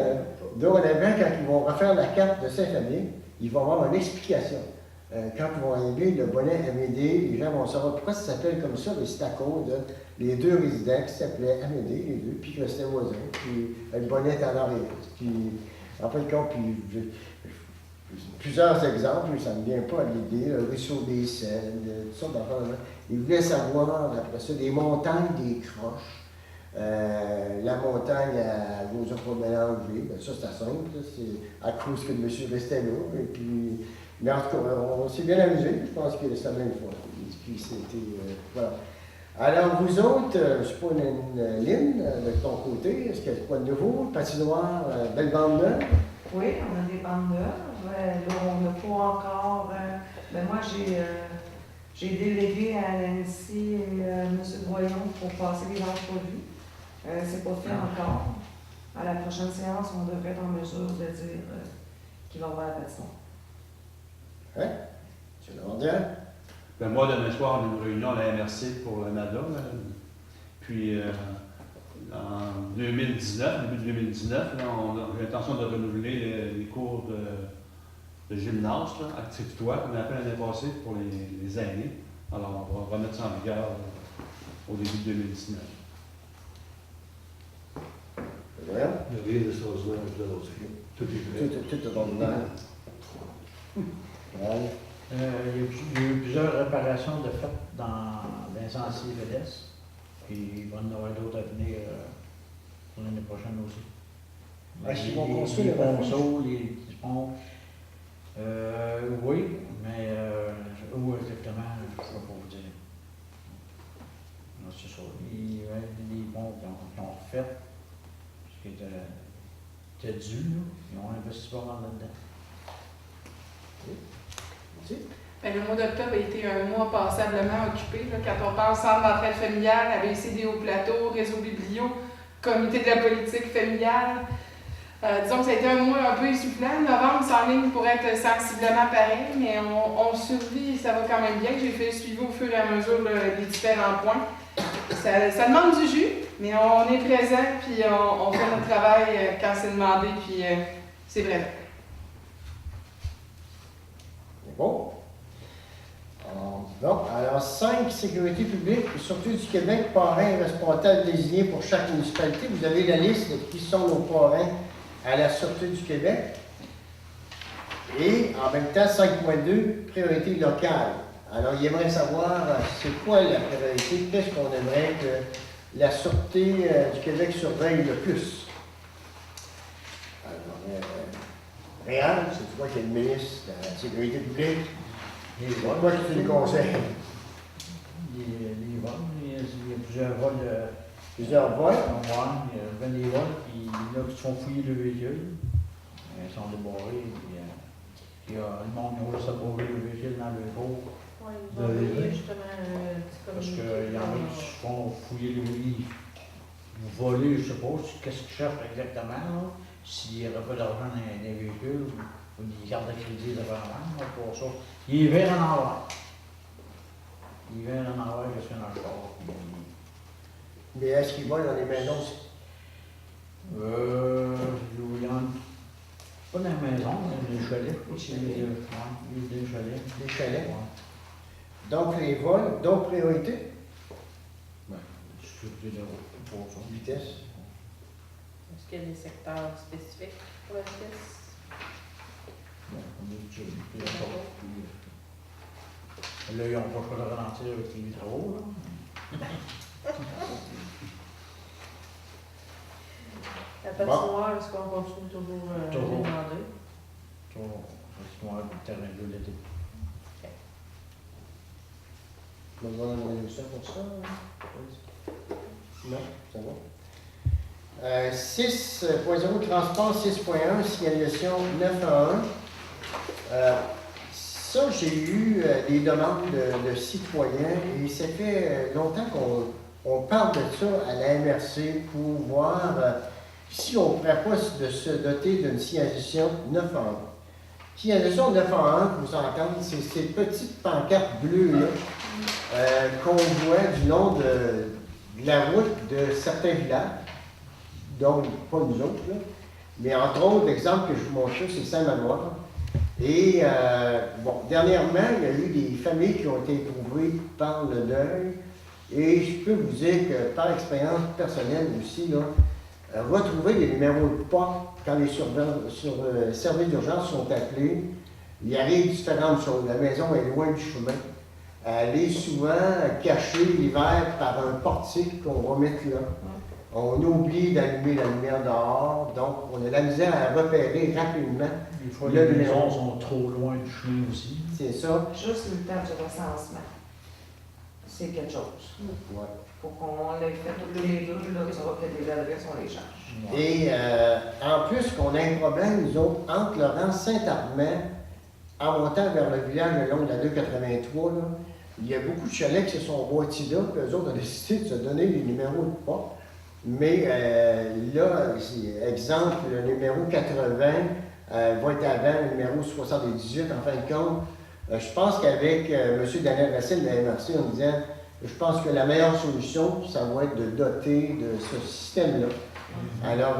dorénavant, quand ils vont refaire la carte de Saint-Famille, ils vont avoir une explication. Quand ils vont arriver, le bonnet Amédée, les gens vont savoir pourquoi ça s'appelle comme ça, mais c'est à cause de les deux résidents qui s'appelaient Amédée, les deux, puis que c'était voisin, puis le bonnet est en arrière. Puis, en fin de compte, plusieurs exemples, mais ça ne me vient pas à l'idée, le ruisseau des Seines, toutes sortes d'affaires. Ils voulaient savoir, après ça, des montagnes, des croches. La montagne à Gauza-Mélanger, ben ça c'est simple, c'est à cause que le monsieur restait là. Et puis, mais en tout cas, on s'est bien amusé, je pense que c'était la même fois. Puis c'était, voilà. Alors vous autres, je ne sais pas, une ligne de ton côté, est-ce qu'il y a quoi de nouveau? Patinoire, belle bande neuve? Oui, on a des bandes neuves. Là, on n'a pas encore. Ben moi, j'ai délégué à Nancy et M. Voyon pour passer les entrevues. C'est pas fait encore. À la prochaine séance, on devrait être en mesure de dire qu'il va y avoir la patinoire. Oui? Tu l'as dit? Ben moi, demain soir, on a une réunion à la MRC pour le NADA. Puis, en 2019, début 2019, j'ai l'intention de renouveler les cours de gymnase, active-toi, qu'on a appelé l'année passée pour les aînés. Alors, on va remettre ça en vigueur au début de 2019. Ouais. Rien de extraordinaire avec le dossier. Tout est prêt. Tout est ordinaire. Ouais. Il y a eu plusieurs réparations de fait dans les anciens VDS. Puis il va y en avoir d'autres à venir pour l'année prochaine aussi. Est-ce qu'ils vont construire les ponceaux, les ponts. Oui, mais où exactement, je ne peux pas vous dire. Non, c'est ça. Les ponts qui ont refait, ce qui était dû, là, ils ont investi pas mal là-dedans. Ben, le mois d'octobre a été un mois passablement occupé. Là, quand on pense centre d'entraide familiale, ABCD au plateau, réseau biblio, comité de la politique familiale. Disons que ça a été un mois un peu essoufflant. Novembre s'enligne pour être sensiblement pareil, mais on survit et ça va quand même bien. J'ai fait suivre au fur et à mesure les différents points. Ça demande du jus, mais on est présent puis on fait notre travail quand c'est demandé, puis c'est vrai. Bon. Donc, alors 5, sécurité publique, surtout du Québec, parrain responsable désigné pour chaque municipalité. Vous avez la liste de qui sont nos parrains à la Sûreté du Québec. Et en même temps, 5.2, priorité locale. Alors, il aimerait savoir c'est quoi la priorité, qu'est-ce qu'on aimerait que la Sûreté du Québec surveille le plus. Alors, Réal, c'est toi qui es le ministre de la Sécurité publique. Les C'est vols. quoi qui tu le conseilles? Les vols, il y a plusieurs vols. Plusieurs vols. Il y a des vols, puis il y en a qui se font fouiller le véhicule. Ils sont débarrés, puis le monde qui va s'approuver le véhicule dans le cours. Oui, ils ont envoyé justement un petit Parce communiqué. qu'il y en a qui se font fouiller le véhicule. Voler, je sais pas, qu'est-ce qu'ils cherchent exactement, là. S'il n'y aurait pas d'argent dans les véhicules, ou des cartes de crédit de revente, pour ça. Il vient en envers. Il vient en envers, je suis dans le corps. Mais est-ce qu'ils volent dans les maisons aussi? Il y en a pas dans la maison, mais des chalets. Ici, il y a des chalets. Des chalets. Ouais. Donc, les vols, donc priorité? Ben, sécurité de route, pour ça. Vitesse. Est-ce qu'il y a des secteurs spécifiques pour la vitesse? Bon, on est déjà plus d'accord. Là, ils n'ont pas le choix de ralentir avec les vitraux, là. La patinoire, est-ce qu'on continue toujours à Toujours. demander? Toujours. Parce qu'on a le terrain de l'été. On va voir une résolution pour ça. Hein? Non, ça va. 6.0 transport, 6.1, signalisation 911. Ça, j'ai eu des demandes de citoyens et ça fait longtemps qu'on parle de ça à la MRC pour voir si on ne pourrait pas de se doter d'une signalisation 911. Signalisation 911, vous entendez, c'est ces petites pancartes bleues là, qu'on voit du long de la route de certains villages, donc pas nous autres, là, mais entre autres, l'exemple que je vous montre, c'est Saint-Manoir. Et bon, dernièrement, il y a eu des familles qui ont été éprouvées par le deuil. Et je peux vous dire que par expérience personnelle aussi, là, retrouver les numéros de porte quand les services d'urgence sont appelés, il arrive différentes choses. La maison est loin du chemin. Elle est souvent cachée l'hiver par un portique qu'on va mettre là. On oublie d'allumer la lumière dehors, donc on a la misère à repérer rapidement. Des fois, Le les numéro. maisons sont trop loin du chemin aussi. C'est ça. Juste le temps du recensement. C'est quelque chose. Ouais. Faut qu'on l'ait fait tous les deux, là, tu vois que des adresses, on les change. Et en plus, qu'on a un problème, nous autres, entre Laurent Saint-Armand, en montant vers le village le long de la 283, là, il y a beaucoup de chalets qui se sont bâtis là, puis eux autres ont décidé de se donner les numéros de porte. Mais là, exemple, le numéro 80 va être avant le numéro 78, en fin de compte. Je pense qu'avec M. Daniel Racine de la MRC, on disait, je pense que la meilleure solution, ça va être de doter de ce système-là. Alors,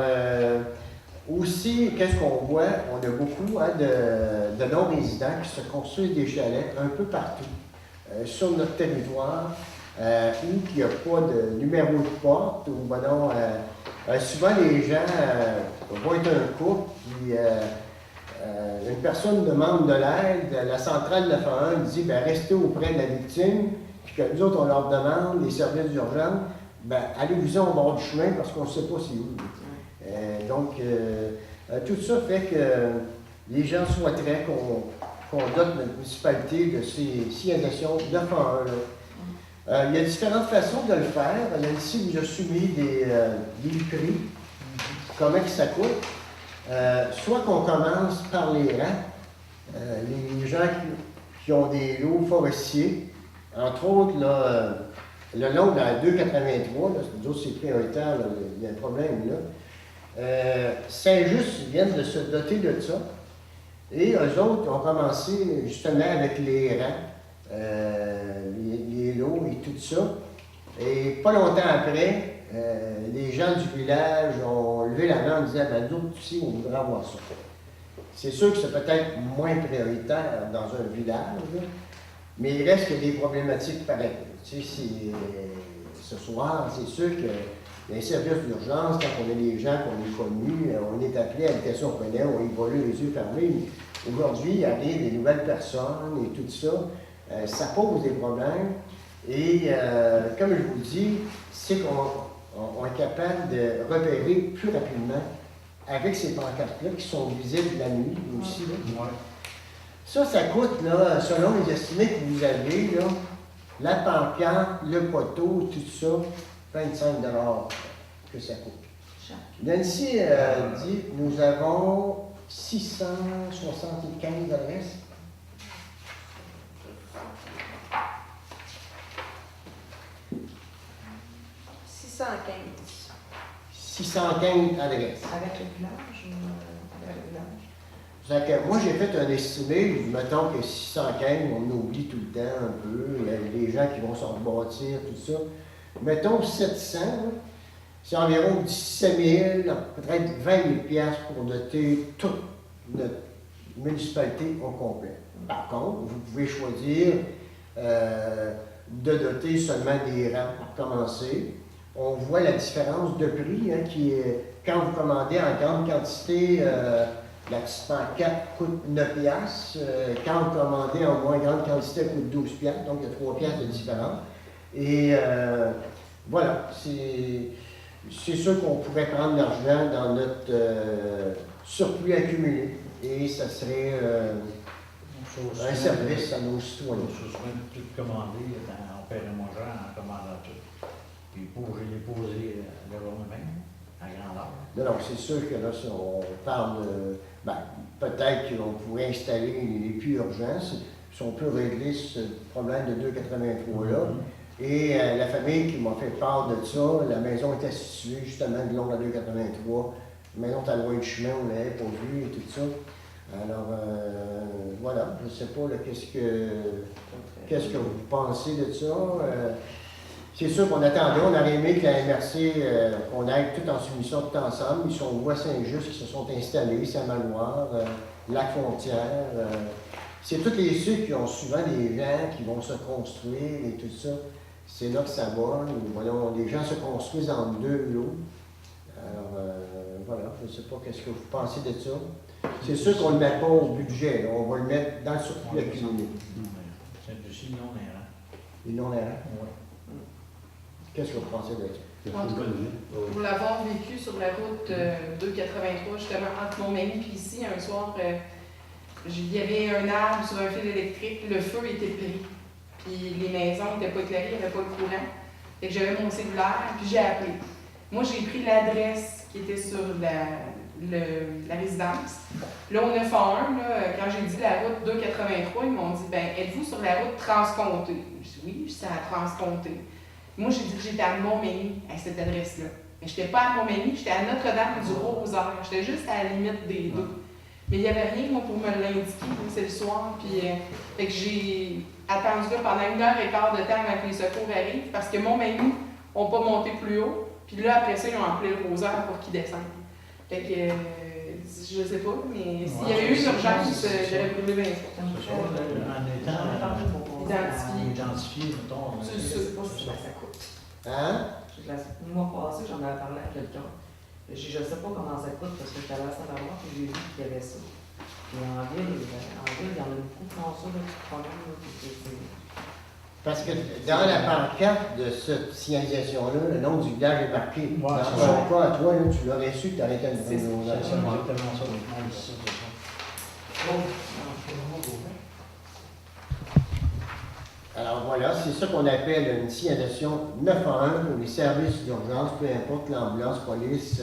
aussi, qu'est-ce qu'on voit? On a beaucoup de non-résidents qui se construisent des chalets un peu partout sur notre territoire. Ou qu'il n'y a pas de numéro de porte, ou ben non, souvent les gens vont être un couple, puis une personne demande de l'aide, la centrale 911 dit ben, restez auprès de la victime, puis que nous autres on leur demande, les services d'urgence, ben, allez-vous-en au bord du chemin parce qu'on ne sait pas c'est où. Donc, tout ça fait que les gens souhaiteraient qu'on dote notre municipalité de ces signalisations 911 là. Il y a différentes façons de le faire. Nancy vous a soumis des prix, comment que ça coûte. Soit qu'on commence par les rangs, les gens qui ont des lots forestiers, entre autres, là, le long de la 283, là, c'est prioritaire, là, il y a un problème là. Saint-Just viennent de se doter de ça. Et eux autres ont commencé justement avec les rangs. Les lots et tout ça. Et pas longtemps après, les gens du village ont levé la main en disant ben, nous autres aussi, on voudrait avoir ça. C'est sûr que c'est peut-être moins prioritaire dans un village, là, mais il reste que des problématiques pareilles. Tu sais, ce soir, c'est sûr que les services d'urgence, quand on a des gens qu'on est connus, on est appelé à l'habitation prenante, on y va là, les yeux fermés. aujourd'hui, il arrive des nouvelles personnes et tout ça. Ça pose des problèmes. Et comme je vous dis, c'est qu'on est capable de repérer plus rapidement avec ces pancartes-là qui sont visibles la nuit aussi. Là. Ouais. Ça coûte, là, selon les estimés que vous avez, là, la pancarte, le poteau, tout ça, 25 $ que ça coûte. Nancy dit, nous avons 675 adresses. 615. 615 adresses. Avec le village ou avec le village? C'est que moi, j'ai fait un estimé, mettons que 615, on oublie tout le temps un peu, il y a des gens qui vont s'en rebâtir, tout ça. Mettons 700, c'est environ 17 000, peut-être 20 000 piastres pour doter toute notre municipalité au complet. Par contre, vous pouvez choisir de doter seulement des rangs pour commencer. On voit la différence de prix qui est, quand vous commandez en grande quantité, la petite pancarte coûte 9 piastres. Quand vous commandez en moins grande quantité, elle coûte 12 piastres. Donc, il y a 3 piastres de différence. Et voilà, c'est sûr qu'on pourrait prendre l'argent dans notre surplus accumulé. Et ça serait un service à nos citoyens. Je suis même tout commandé, on paierait mon genre en commandant tout. Puis je l'ai posé le jour même, à grandeur. Non, non, c'est sûr que là, si on parle peut-être qu'on pourrait installer les puits urgences, si on peut régler ce problème de 2,83 là. Et la famille qui m'a fait part de ça, la maison était située justement de long à 2,83. La maison est à loin de chemin, on l'avait pas vu et tout ça. Alors, voilà, je ne sais pas qu'est-ce que vous pensez de ça. C'est sûr qu'on attendait, on aurait aimé que la MRC, on aille tout en soumission tout ensemble. Ils sont au Bois-Saint-Just qui se sont installés, Saint-Maloire, Lac-Fontière. C'est tous les ceux qui ont souvent des gens qui vont se construire et tout ça. C'est là que ça va. Voilà, les gens se construisent en 2 lots. Alors, voilà, je ne sais pas qu'est-ce que vous pensez de ça. C'est sûr qu'on ne le met pas au budget, là. On va le mettre dans le surplus accumulé. C'est aussi non errant. Et non errant. Oui. Qu'est-ce que vous pensez de ça? En tout cas, pour l'avoir vécu sur la route 283, justement, entre Montmagny et ici, un soir, il y avait un arbre sur un fil électrique, le feu était pris, puis les maisons n'étaient pas éclairées, il n'y avait pas de courant. Fait que j'avais mon cellulaire, puis j'ai appelé. Moi, j'ai pris l'adresse qui était sur la résidence. Là, au 911, quand j'ai dit la route 283, ils m'ont dit, êtes-vous sur la route transcontée? Je dis oui, c'est à transcontée. Moi, j'ai dit que j'étais à Montmagny, à cette adresse-là. Mais je n'étais pas à Montmagny, j'étais à Notre-Dame-du-Rosaire. J'étais juste à la limite des deux. Mais il n'y avait rien, moi, pour me l'indiquer. C'est le soir. Puis, fait que j'ai attendu là pendant 1h15 de temps avant que les secours arrivent, parce que Montmagny n'ont pas monté plus haut. Puis là, après ça, ils ont appelé le Rosaire pour qu'ils descendent. Fait que, je sais pas, mais s'il y avait eu une urgence, j'aurais brûlé 20 fois. En étant identifié, mettons. Je ne sais pas si ça coûte. Hein? Le mois passé, j'en avais parlé à quelqu'un. Je ne sais pas comment ça coûte parce que j'étais allée à Saint-Laurent et j'ai vu qu'il y avait ça. Et en ville, il y en a beaucoup qui font ça, des problèmes. Parce que dans la pancarte de cette signalisation-là, le nom du village est marqué. Ouais, Dans c'est ton cas, à toi, là, tu l'aurais su que tu arrêtais le C'est vélo. exactement ça, le monde ici, c'est ça. Alors voilà, c'est ça qu'on appelle une signalisation 911 pour les services d'urgence, peu importe l'ambulance, police,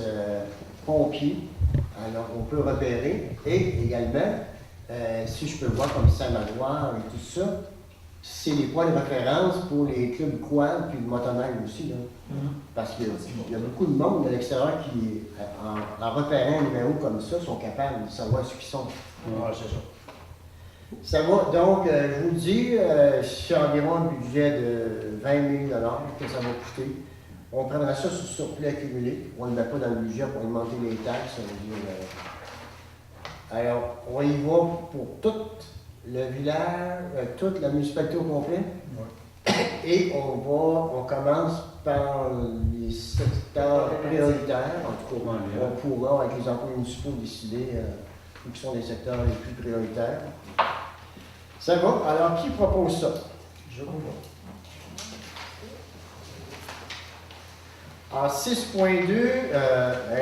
pompiers. Alors on peut repérer. Et également, si je peux voir comme Saint-Maloire et tout ça, c'est les points de référence pour les clubs quad puis le motoneige aussi. Là. Parce qu'il y a beaucoup de monde à l'extérieur qui, en repérant un numéro comme ça, sont capables de savoir ce qu'ils sont. Oui, c'est ça. Ça va, donc, je vous le dis, c'est environ un budget de 20 000 $ que ça va coûter. On prendra ça sur surplus accumulé. On ne le met pas dans le budget pour augmenter les taxes. Alors, on y va pour tout le village, toute la municipalité au complet. Oui. Et on commence par les secteurs prioritaires. En tout cas, on pourra, avec les emplois municipaux, décider ou qui sont des secteurs les plus prioritaires. Ça va? Alors, qui propose ça? Je vous vois. En 6.2,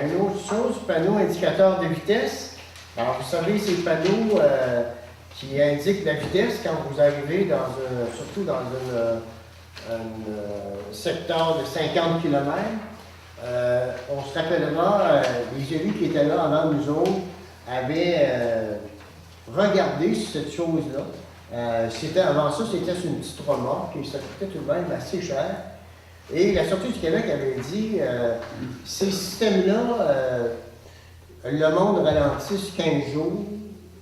une autre chose, panneau indicateur de vitesse. Alors, vous savez, ces panneaux qui indiquent la vitesse quand vous arrivez surtout dans un secteur de 50 km. On se rappellera, les élus qui étaient là avant nous autres avaient regardé cette chose-là. Avant ça, c'était sur une petite remorque et ça coûtait tout de même assez cher. Et la Sûreté du Québec avait dit, ces systèmes-là, le monde ralentisse 15 jours,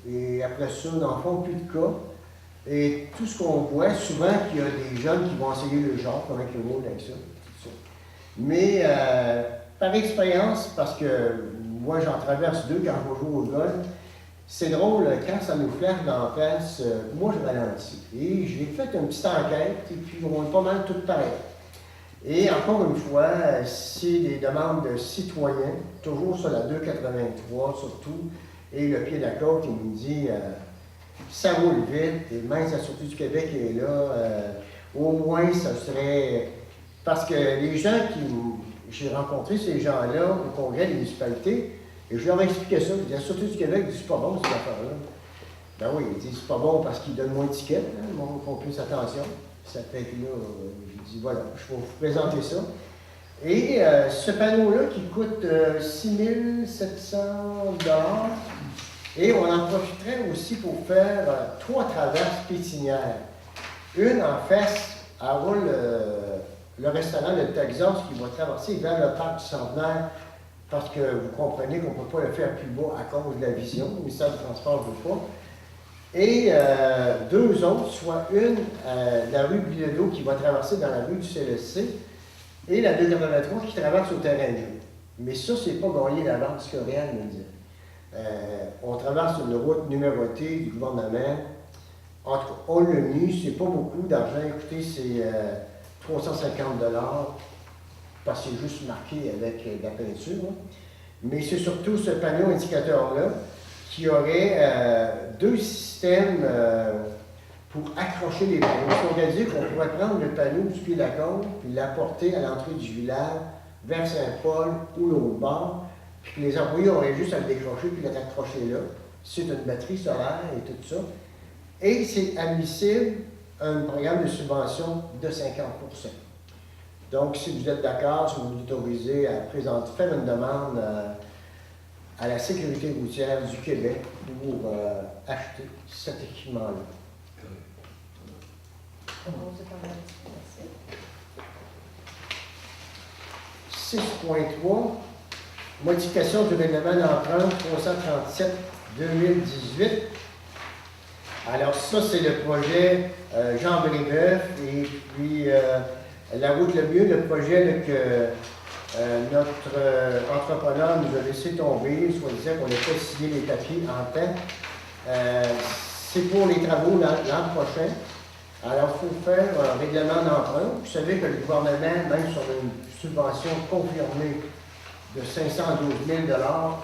et après ça, dans le fond, plus de cas. Et tout ce qu'on voit, souvent, qu'il y a des jeunes qui vont essayer le genre, comment ils roulent avec ça, tout ça. Mais par expérience, parce que moi, j'en traverse deux quand je vais jouer au golf, c'est drôle, quand ça nous flaire d'en face, moi, je ralentis. Et j'ai fait une petite enquête, et puis on est pas mal tout pareil. Et encore une fois, c'est des demandes de citoyens, toujours sur la 283 surtout, et le pied d'accord qui nous dit ça roule vite, et même la Sûreté du Québec est là, au moins ça serait. Parce que les gens j'ai rencontré ces gens-là au congrès des municipalités, et je leur ai expliqué ça. La Sûreté du Québec dit c'est pas bon cette affaire-là. Ben oui, ils disent c'est pas bon parce qu'ils donnent moins de tickets, ils font plus attention. Ça fait que là, j'ai dit voilà, je vais vous présenter ça. Et ce panneau-là qui coûte 6 700 $, et on en profiterait aussi pour faire 3 traverses pétinières. Une en face, à roule le restaurant de Texas qui va traverser vers le parc du Centenaire, parce que vous comprenez qu'on ne peut pas le faire plus bas à cause de la vision, le ministère du Transport ne veut pas. Et 2 autres, soit une la rue Bilodeau qui va traverser dans la rue du CLSC, et la 283 qui traverse au terrain de jeu. Mais ça, c'est pas gagné d'avance, ce que Réal me dit. On traverse une route numérotée du gouvernement. En tout cas, on l'a mis, c'est pas beaucoup d'argent. Écoutez, c'est 350 $, parce que c'est juste marqué avec de la peinture. Hein. Mais c'est surtout ce panneau indicateur-là qui aurait 2 systèmes pour accrocher les panneaux. On aurait dit qu'on pourrait prendre le panneau du pied d'accord puis l'apporter à l'entrée du village, vers Saint-Paul ou l'autre bord, puis que les employés auraient juste à le décrocher puis l'être accroché là. C'est une batterie solaire et tout ça. Et c'est admissible un programme de subvention de 50%. Donc, si vous êtes d'accord, si vous autorisez à faire une demande à la Sécurité routière du Québec pour acheter cet équipement-là. 6.3, modification du règlement d'emprunt 337-2018. Alors ça, c'est le projet Jean Brébeuf et puis la route le mieux, le projet là, que notre entrepreneur nous a laissé tomber, soit disant qu'on n'a pas signé les papiers en temps. C'est pour les travaux l'an prochain. Alors, il faut faire un règlement d'emprunt. Vous savez que le gouvernement, même sur une subvention confirmée de 512 000 $,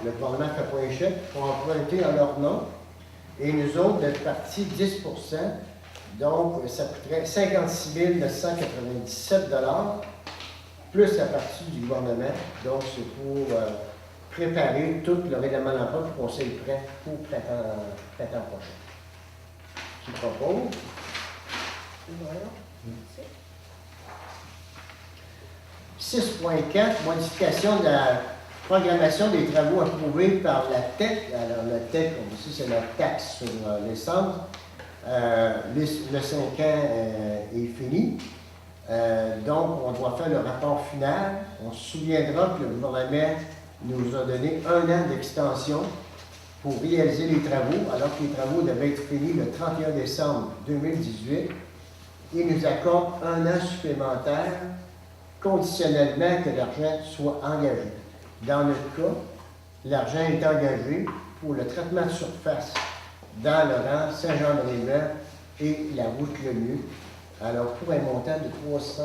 le gouvernement ne fait pas un chèque pour emprunter en leur nom. Et nous autres, d'être partis 10 %, donc ça coûterait 56 997 $, plus la partie du gouvernement. Donc, c'est pour préparer tout le règlement d'emprunt pour qu'on soit prêt pour printemps prochain. Qui propose? 6.4, modification de la programmation des travaux approuvés par la TEC. Alors, la TEC, ici, c'est la taxe sur l'essence. Le 5 ans est fini. Donc, on doit faire le rapport final. On se souviendra que le gouvernement nous a donné 1 an d'extension pour réaliser les travaux, alors que les travaux devaient être finis le 31 décembre 2018. Il nous accorde 1 an supplémentaire, conditionnellement que l'argent soit engagé. Dans notre cas, l'argent est engagé pour le traitement de surface dans le rang Saint-Jean-de-Révert et la route le mieux. Alors, pour un montant de 300...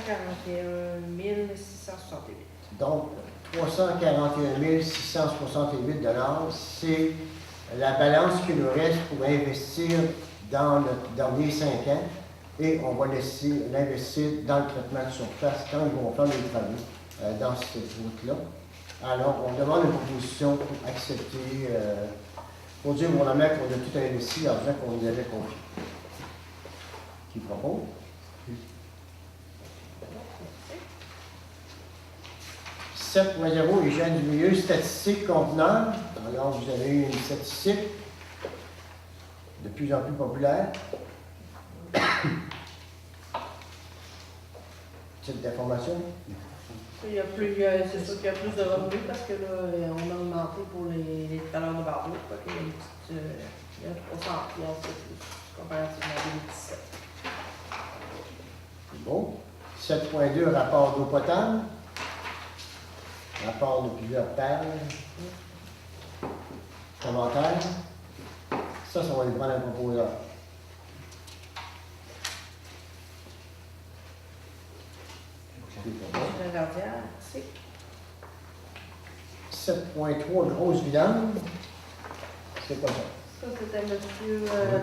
341 668. Donc, 341 668 c'est la balance qui nous reste pour investir dans notre dernier 5 ans. Et on va laisser l'investir dans le traitement de surface quand ils vont faire les travaux dans cette route-là. Alors, on demande une proposition pour accepter, pour dire au gouvernement qu'on a tout investi l'argent qu'on nous avait confié. Qui propose? 7.0, hygiène du milieu, statistiques contenant. Alors, vous avez eu une statistique de plus en plus populaire. Type d'information? C'est sûr qu'il y a plus de revenus parce que là, on a augmenté pour les talents de Barbeau. Il y a 300 de plus comparativement à 2017. Bon. 7.2, rapport d'eau potable. Rapport de plusieurs pages. Commentaires. Ça va les prendre un proposeur. Le gardien, c'est 7.3, grosse vidange. C'est quoi ça? ça, c'était M.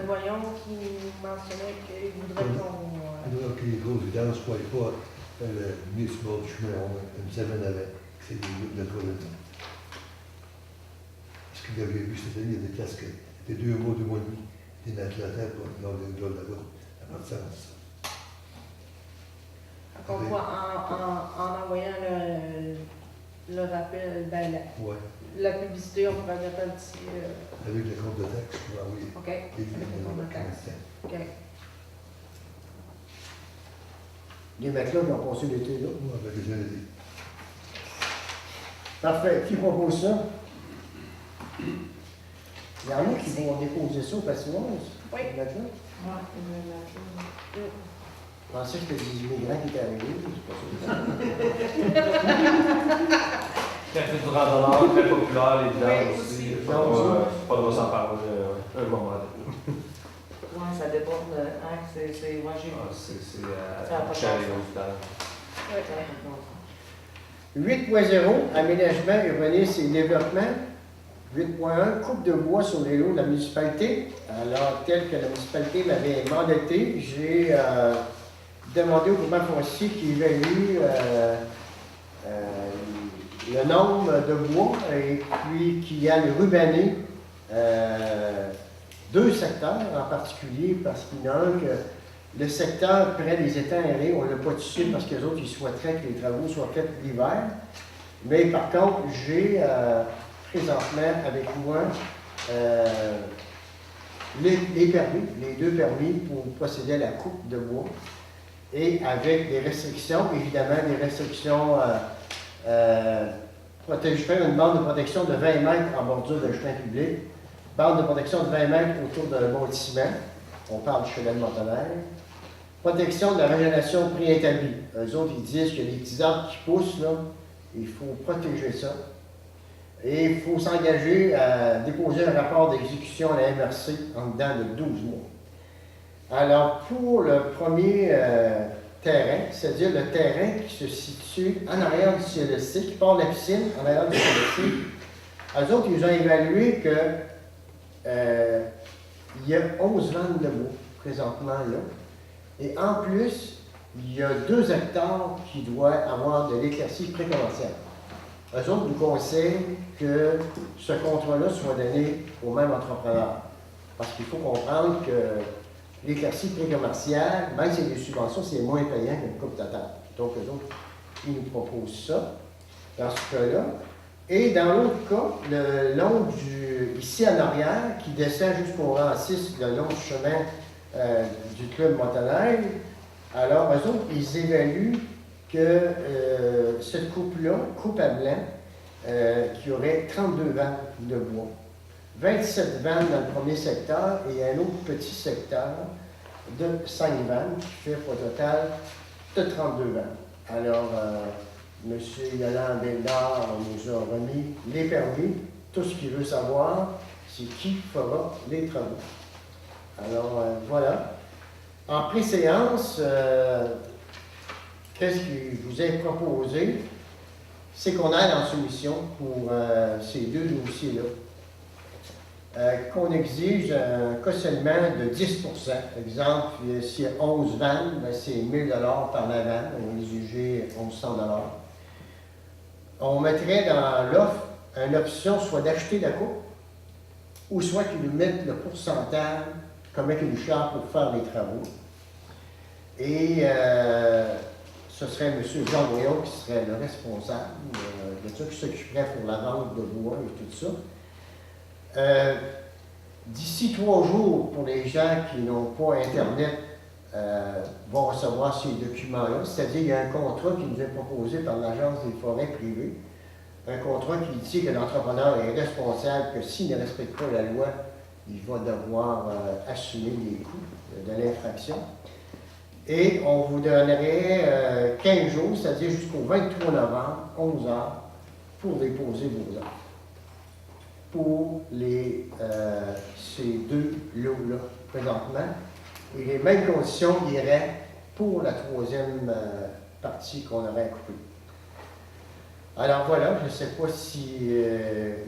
Doyon qui mentionnait qu'il voudrait qu'on. Alors que les grosses vidanges ne soient pas mis sur le bord du chemin, une semaine avec, c'est de trop de temps. Ce que vous avez vu cette année, il y a des classes qui étaient 2 mois, 2 mois et demi, des matelas à terre pour lors de la route, à partir de ça. Qu'on voit en envoyant le rappel, Ouais, la publicité, on pourrait mettre un petit. avec le compte de taxe, pour envoyer OK. les Avec le compte de taxe. OK. Les matelas qui ont passé l'été là. Ouais, avec les jeunes idées. Parfait. Qui propose ça? Il y en a qui vont déposer ça au patinoire. Oui. Les matelas. Ouais, je vais Je pensais que c'était des immigrants qui étaient arrivés. C'est pas ça. Café du randonneur, très populaire, les vidanges Oui, aussi. aussi. Pas de s'en parler un moment donné. Ouais, ça dépend de. Hein, moi, j'ai vu aussi. C'est Ça a pas de cher les bon grosses vidanges. Ça a pas de bon sens. 8.0, aménagement, urbanisme et développement. 8.1, coupe de bois sur les lots de la municipalité. Alors, tel que la municipalité m'avait mandaté, j'ai demandé au gouvernement foncier qui évalue le nombre de bois et puis qui a rubané 2 secteurs en particulier parce qu'il y en a un que le secteur près des étangs aérés, on ne l'a pas touché parce que les autres, ils souhaiteraient que les travaux soient faits l'hiver. Mais par contre, j'ai présentement avec moi les permis, les 2 permis pour procéder à la coupe de bois et avec des restrictions, évidemment des restrictions faire une bande de protection de 20 mètres en bordure de chemin public, bande de protection de 20 mètres autour d'un bâtiment, on parle du chemin de Montagnard, protection de la régénération préétablie. Eux autres, ils disent que les petits arbres qui poussent, là, il faut protéger ça. Et il faut s'engager à déposer un rapport d'exécution à la MRC en dedans de 12 mois. Alors, pour le premier terrain, c'est-à-dire le terrain qui se situe en arrière du CLSC, qui part de la piscine, en arrière du CLSC, eux autres, ils ont évalué que il y a 11 vannes de bois présentement là. Et en plus, il y a 2 hectares qui doivent avoir de l'éclaircie précommerciale. Eux autres nous conseillent que ce contrat-là soit donné au même entrepreneur. Parce qu'il faut comprendre que l'éclaircie précommerciale, même si c'est des subventions, c'est moins payant qu'une coupe totale. Donc, eux autres, ils nous proposent ça, dans ce cas-là. Et dans l'autre cas, le long ici en arrière, qui descend jusqu'au rang 6, le long du chemin du club Montagnard, alors, eux autres, ils évaluent que cette coupe-là, coupe à blanc, qui aurait 32 vannes de bois, 27 vannes dans le premier secteur et un autre petit secteur de 5 vannes qui fait au total de 32 vannes. Alors, M. Yolande Bédard nous a remis les permis. Tout ce qu'il veut savoir, c'est qui fera les travaux. Alors, voilà. En pré-séance, qu'est-ce que je vous ai proposé? C'est qu'on aille en soumission pour ces deux dossiers-là. Qu'on exige un cautionnement de 10 Exemple, s'il y a 11 vannes, ben c'est 1 000 par la vanne. On va exiger 1 100 On mettrait dans l'offre une option soit d'acheter la coupe ou soit qu'ils nous mettent le pourcentage comme avec une charte pour faire les travaux. Et ce serait M. Jean Boyon qui serait le responsable de ça, qui s'occuperait pour la vente de bois et tout ça. D'ici 3 jours, pour les gens qui n'ont pas Internet, vont recevoir ces documents-là. C'est-à-dire qu'il y a un contrat qui nous est proposé par l'Agence des forêts privées. Un contrat qui dit que l'entrepreneur est responsable, que s'il ne respecte pas la loi, il va devoir assumer les coûts de l'infraction. Et on vous donnerait 15 jours, c'est-à-dire jusqu'au 23 novembre, 11 heures, pour déposer vos offres. Pour ces deux lots-là, présentement. Et les mêmes conditions iraient pour la troisième partie qu'on aurait coupée. Alors voilà, je ne sais pas si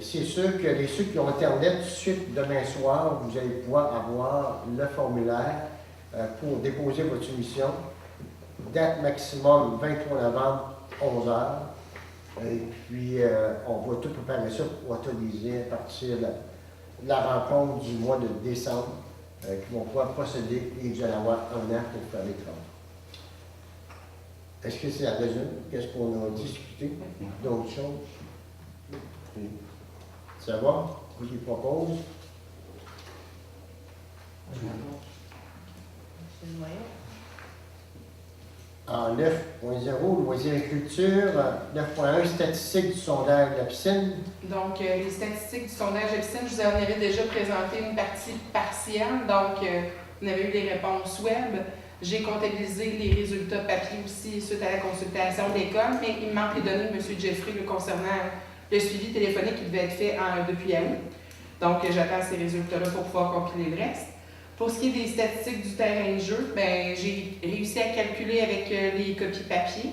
c'est sûr que ceux qui ont Internet, tout de suite, demain soir, vous allez pouvoir avoir le formulaire pour déposer votre soumission. Date maximum 23 novembre, 11 heures. Et puis, on va tout préparer ça pour autoriser à partir de la rencontre du mois de décembre, qui vont pouvoir procéder et vous allez avoir 1 an pour faire les travaux. Est-ce que c'est la raison? Qu'est-ce qu'on a discuté? D'autres choses? Ça va? Qui propose? C'est le moyen. En 9.0, loisirs et culture. 9.1, statistiques du sondage de la piscine. Donc, les statistiques du sondage de piscine, je vous en avais déjà présenté une partie partielle. Donc, vous avez eu les réponses web. J'ai comptabilisé les résultats papier aussi suite à la consultation de l'école, mais il me manque les données de M. Jeffrey concernant le suivi téléphonique qui devait être fait depuis août. Donc, j'attends ces résultats-là pour pouvoir compiler le reste. Pour ce qui est des statistiques du terrain de jeu, j'ai réussi à calculer avec les copies papier.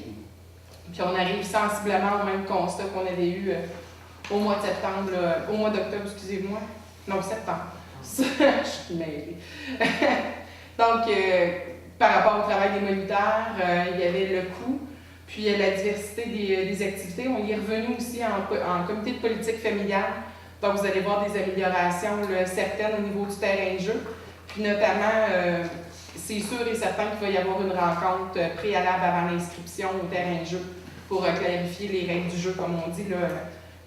Puis on arrive sensiblement au même constat qu'on avait eu au mois de septembre, au mois d'octobre, excusez-moi. Non, septembre. Je suis mêlée. Donc, par rapport au travail des moniteurs, il y avait le coût, puis la diversité des activités. On y est revenu aussi en comité de politique familiale. Donc, vous allez voir des améliorations certaines au niveau du terrain de jeu. Puis notamment, c'est sûr et certain qu'il va y avoir une rencontre préalable avant l'inscription au terrain de jeu pour clarifier les règles du jeu, comme on dit, là,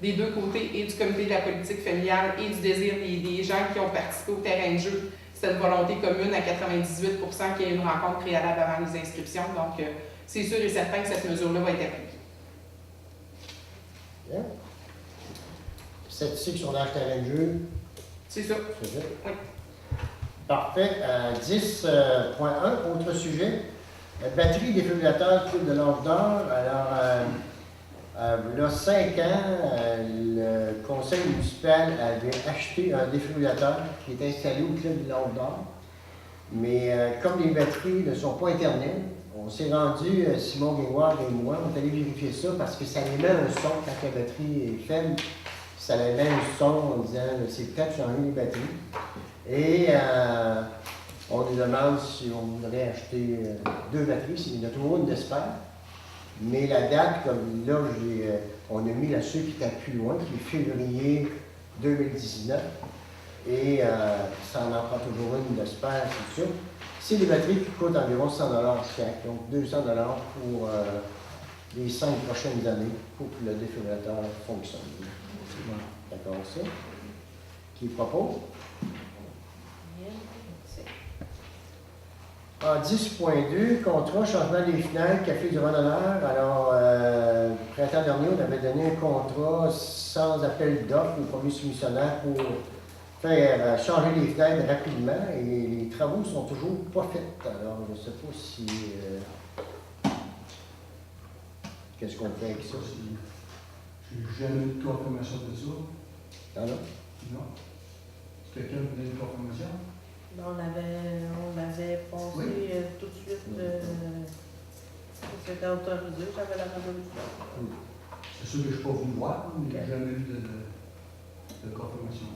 des deux côtés, et du comité de la politique familiale et du désir des gens qui ont participé au terrain de jeu. C'est une volonté commune à 98 qu'il y ait une rencontre préalable avant les inscriptions. Donc, c'est sûr et certain que cette mesure-là va être appliquée. Bien. Statistique sur l'âge terrain de jeu. C'est ça. C'est ça? Oui. Parfait. 10.1, autre sujet. Batterie défibrillateur club de l'âge d'or. Alors, il y a 5 ans, le conseil municipal avait acheté un défibrillateur qui est installé au club de l'âge d'or. Mais comme les batteries ne sont pas Internet, on s'est rendu, Simon Guéroir et moi, on est allé vérifier ça parce que ça émet un son quand la batterie est faible. Ça émet un son en disant c'est peut-être changer les batteries. Et on nous demande si on voudrait acheter 2 batteries. Il y en a toujours une d'espère. Mais la date, comme là, on a mis là-dessus qui est plus loin, qui est février 2019. Et ça en prend toujours une d'espère, c'est sûr. C'est des batteries qui coûtent environ 100 chaque, donc 200 pour les 5 prochaines années pour que le défibrillateur fonctionne. D'accord, ça? Qui propose? En 10.2, contrat, changement des fenêtres, café du randonneur. Alors, printemps dernier, on avait donné un contrat sans appel d'offres au premier soumissionnaire pour faire changer les fenêtres rapidement et les travaux ne sont toujours pas faits. Alors, je ne sais pas si... qu'est-ce qu'on fait avec ça? Je n'ai jamais eu de confirmation de ça. Ah non? Non. Quelqu'un vous donne une confirmation? On l'avait passé Oui. tout de suite. C'était autorisé, j'avais la résolution. C'est sûr que je ne suis pas venu voir, mais j'ai jamais eu de confirmation.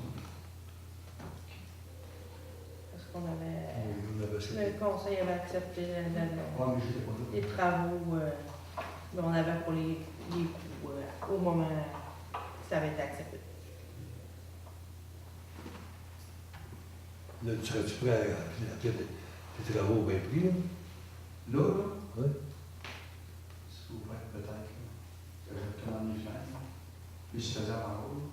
Parce qu'on avait. On avait ça. Le conseil avait accepté Ouais, mais j'étais pas là. les travaux qu'on avait pour les coûts au moment où ça avait été accepté. Là, tu serais-tu prêt à appeler tes travaux bien pris, là? Là, là, Oui. c'est ouvert peut-être. Comment les faire. Puis je faisais en haut.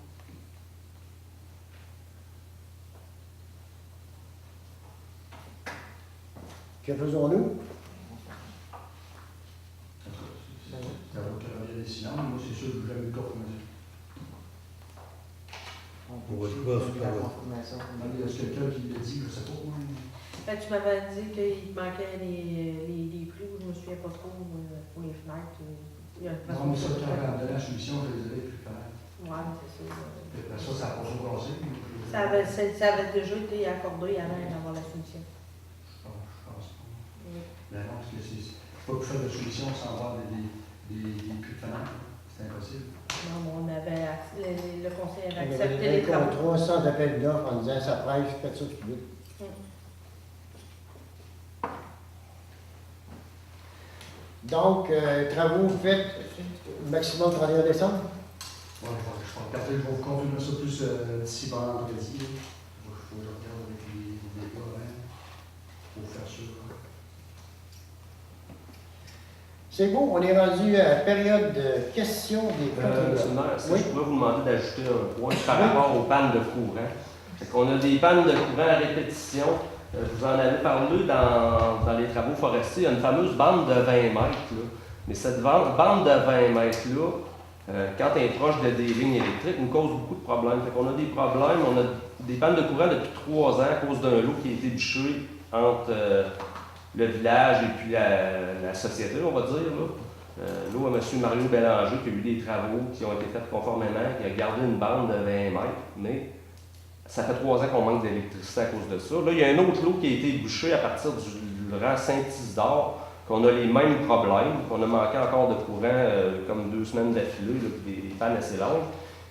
Que faisons-nous? Ça va être la décision, mais moi c'est sûr que j'ai jamais eu de confirmation. On va se passer la par là. confirmation. Il y a quelqu'un qui l'a dit, je sais pas. Moi. Fait que tu m'avais dit qu'il te manquait les prix, ou je me souviens pas trop, pour les fenêtres. Il y a une façon Non, mais de ça, quand faire. on donné la soumission, je les avais plus faire. Ouais, c'est ça. Après ça, ça n'a pas trop passé. Ça avait déjà été accordé avant d'avoir la soumission. Je pense pas. Mais non, parce que je ne peux pas faire de soumission sans avoir des plus de fenêtres. C'est impossible. Non, mais on avait, le conseil On avait avait accepté donné les un travaux. contrat sans appel d'offres en disant ça presse, faites ça tout de suite. Donc, travaux faits maximum 31 décembre. Ouais, je vais vous confirmer ça plus d'ici vendredi. Il faut que je regarde avec les gars pour faire sûr. C'est bon, on est rendu à la période de questions des Monsieur le maire, contributeurs. si Oui. je pourrais vous demander d'ajouter un point par rapport aux pannes de courant. Fait qu'on a des pannes de courant à répétition. Je vous en avais parlé dans les travaux forestiers. Il y a une fameuse bande de 20 mètres. Là. Mais cette bande de 20 mètres-là, quand elle est proche de des lignes électriques, nous cause beaucoup de problèmes. Fait qu'on a des problèmes. On a des pannes de courant depuis 3 ans à cause d'un lot qui a été bûché entre le village et puis la société, on va dire. L'eau à M. Mario Bélanger, qui a eu des travaux qui ont été faits conformément, qui a gardé une bande de 20 mètres, mais ça fait 3 ans qu'on manque d'électricité à cause de ça. Là, il y a un autre lot qui a été bouché à partir du rang Saint-Isidore, qu'on a les mêmes problèmes, qu'on a manqué encore de courant comme 2 semaines d'affilée, là, puis des pannes assez longues.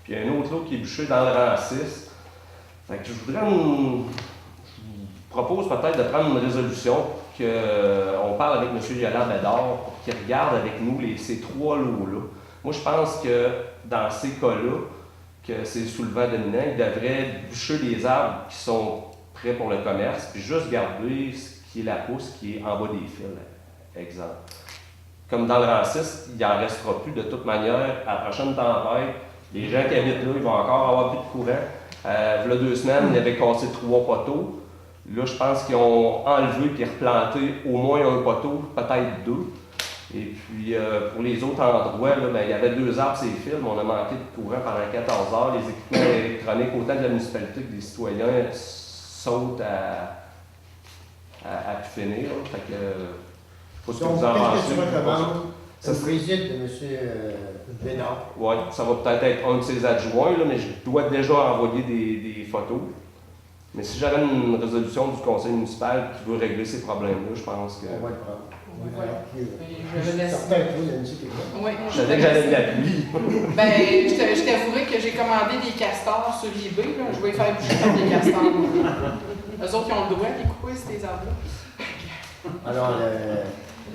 Puis il y a un autre lot qui est bouché dans le rang 6. Fait que je vous propose peut-être de prendre une résolution qu'on parle avec M. Yolande Bédard pour qu'il regarde avec nous ces 3 lots-là. Moi, je pense que dans ces cas-là, que c'est soulevant dominant, il devrait bûcher les arbres qui sont prêts pour le commerce, puis juste garder ce qui est la pousse qui est en bas des fils, exemple. Comme dans le rang 6, il n'en restera plus de toute manière. À la prochaine tempête, les gens qui habitent là, ils vont encore avoir plus de courant. Il y a 2 semaines, ils avaient cassé 3 poteaux. Là, je pense qu'ils ont enlevé et replanté au moins un poteau, peut-être 2. Et puis, pour les autres endroits, là, il y avait 2 arbres, ces fils, mais on a manqué de courant pendant 14 heures. Les équipements électroniques, autant de la municipalité que des citoyens, sautent à pu finir. Là. Fait que, je sais pas ce que Donc, vous en qu'est-ce que tu pensez. recommandes? Ça, Une visite de M. Bénard. Oui, ça va peut-être être un de ses adjoints, là, mais je dois déjà envoyer des photos. Mais si j'avais une résolution du conseil municipal qui veut régler ces problèmes-là, je pense que. On va le prendre. Ouais. Je Je laisse. certain que vous, Nancy, que Oui, Je savais que j'allais de la pluie. Ben, je t'avouerai que j'ai commandé des castors sur eBay. Là. Je vais les faire bouger par des castors. Eux autres, ils ont le droit de les couper, ces arbres-là. Alors,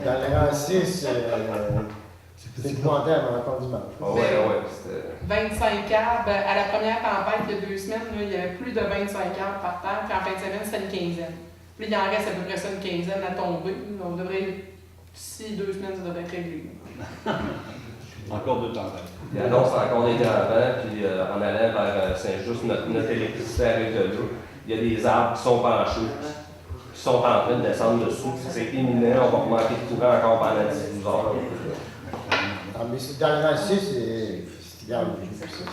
dans le rang 6, c'est épouvantable encore dimanche. Ah ouais, ouais, c'était. 25 arbres. À la première tempête, il y a 2 semaines, là, il y avait plus de 25 arbres par terre. Puis en fin de semaine, c'était une quinzaine. Puis il en reste à peu près ça, une quinzaine à tomber. On devrait, d'ici 2 semaines, ça devrait être réglé. Encore 2 tempêtes. Il annonce encore des grands vents, puis en allant vers Saint-Just, notre électricité arrive de là. Il y a des arbres qui sont penchés, qui sont en train de descendre dessous. C'est imminent, on va manquer de courant encore pendant 12 heures. Ah, mais dans le rang 6,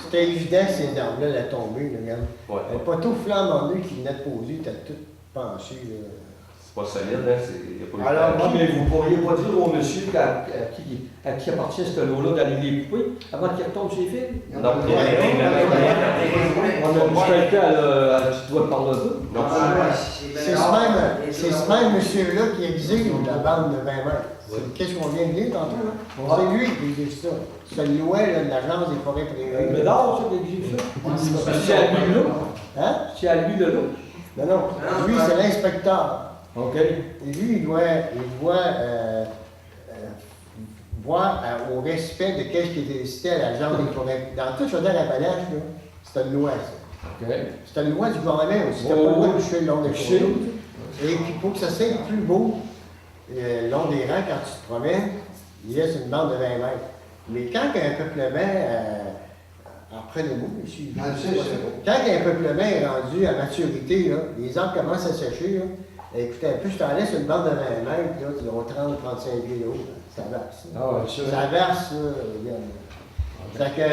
c'était évident que ces arbres-là allaient tomber. Là, regarde. Ouais. Le poteau flambant nu qui venait de poser était tout penché. Là. C'est pas solide, hein, il n'y a pas eu de Alors, temps. Ah, mais vous ne pourriez pas dire au monsieur à qui appartient ce lot-là d'aller les couper avant qu'il retombe chez les fils? Non, il y a rien, On a quelqu'un qui doit parler de C'est ce même monsieur-là qui exige la bande de 20 mètres. C'est qu'est-ce qu'on vient de dire tantôt, là? C'est lui qui exige ça. C'est le loi là, de l'Agence des forêts privées. Mais non, ça, qui exige ça. C'est à lui là. Hein? C'est à lui de là. Non, lui, c'est l'inspecteur. OK. Et lui, il doit voir au respect de ce qui était décidé à l'Agence des forêts. Dans toute Chaudière-Appalaches, c'est une loi, ça. OK. C'est une loi du gouvernement aussi. Tu n'as pas le droit de toucher le long des Toucher. cours. Et puis, pour que ça soit plus beau, le long des rangs, quand tu te promènes, il laisse une bande de 20 mètres. Mais quand il y a un peuplement, après le mot, ici, quand il y a un peuplement est rendu à maturité, là, les arbres commencent à sécher, là, écoutez, plus je t'en laisse une bande de 20 mètres, là, ils ont 30-35 pieds haut, ça verse. Ah ouais, ça. Ça verse, regarde. Fait que,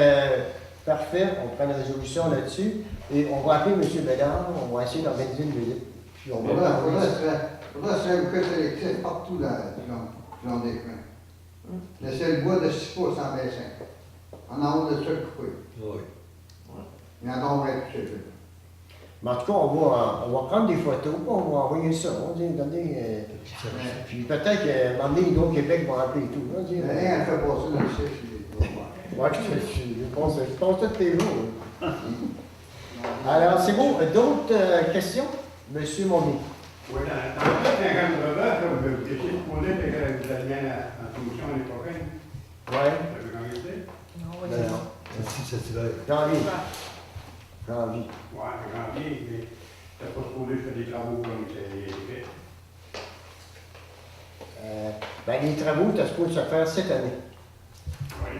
parfait, on prend une résolution là-dessus, et on va appeler M. Bédard, on va essayer d'organiser une visite. Puis on va faudrait se faire un bouquet sélectif partout dans des coins. Laisser le bois de 6 pouces en baissant. En haut de ça coupé. Oui. Il y en a un touché. Mais en tout cas, on va prendre des photos, puis on va envoyer ça. On va donner. Puis peut-être m'emmener Hydro-Québec va appeler tout. On dit, Rien à faire passer dans le siège. ouais, je pense tous les jours. Alors, c'est bon. D'autres questions? Monsieur Monnier. Oui, dans le 50 comme vous étiez supposé que vous alliez en commission à l'époque. Oui. Vous avez organisé? Non. C'est cet hiver. Janvier. Oui, c'est janvier, mais c'est pas supposé faire des travaux comme c'est fait. Ben, les travaux, tu as supposé se faire cette année. Oui.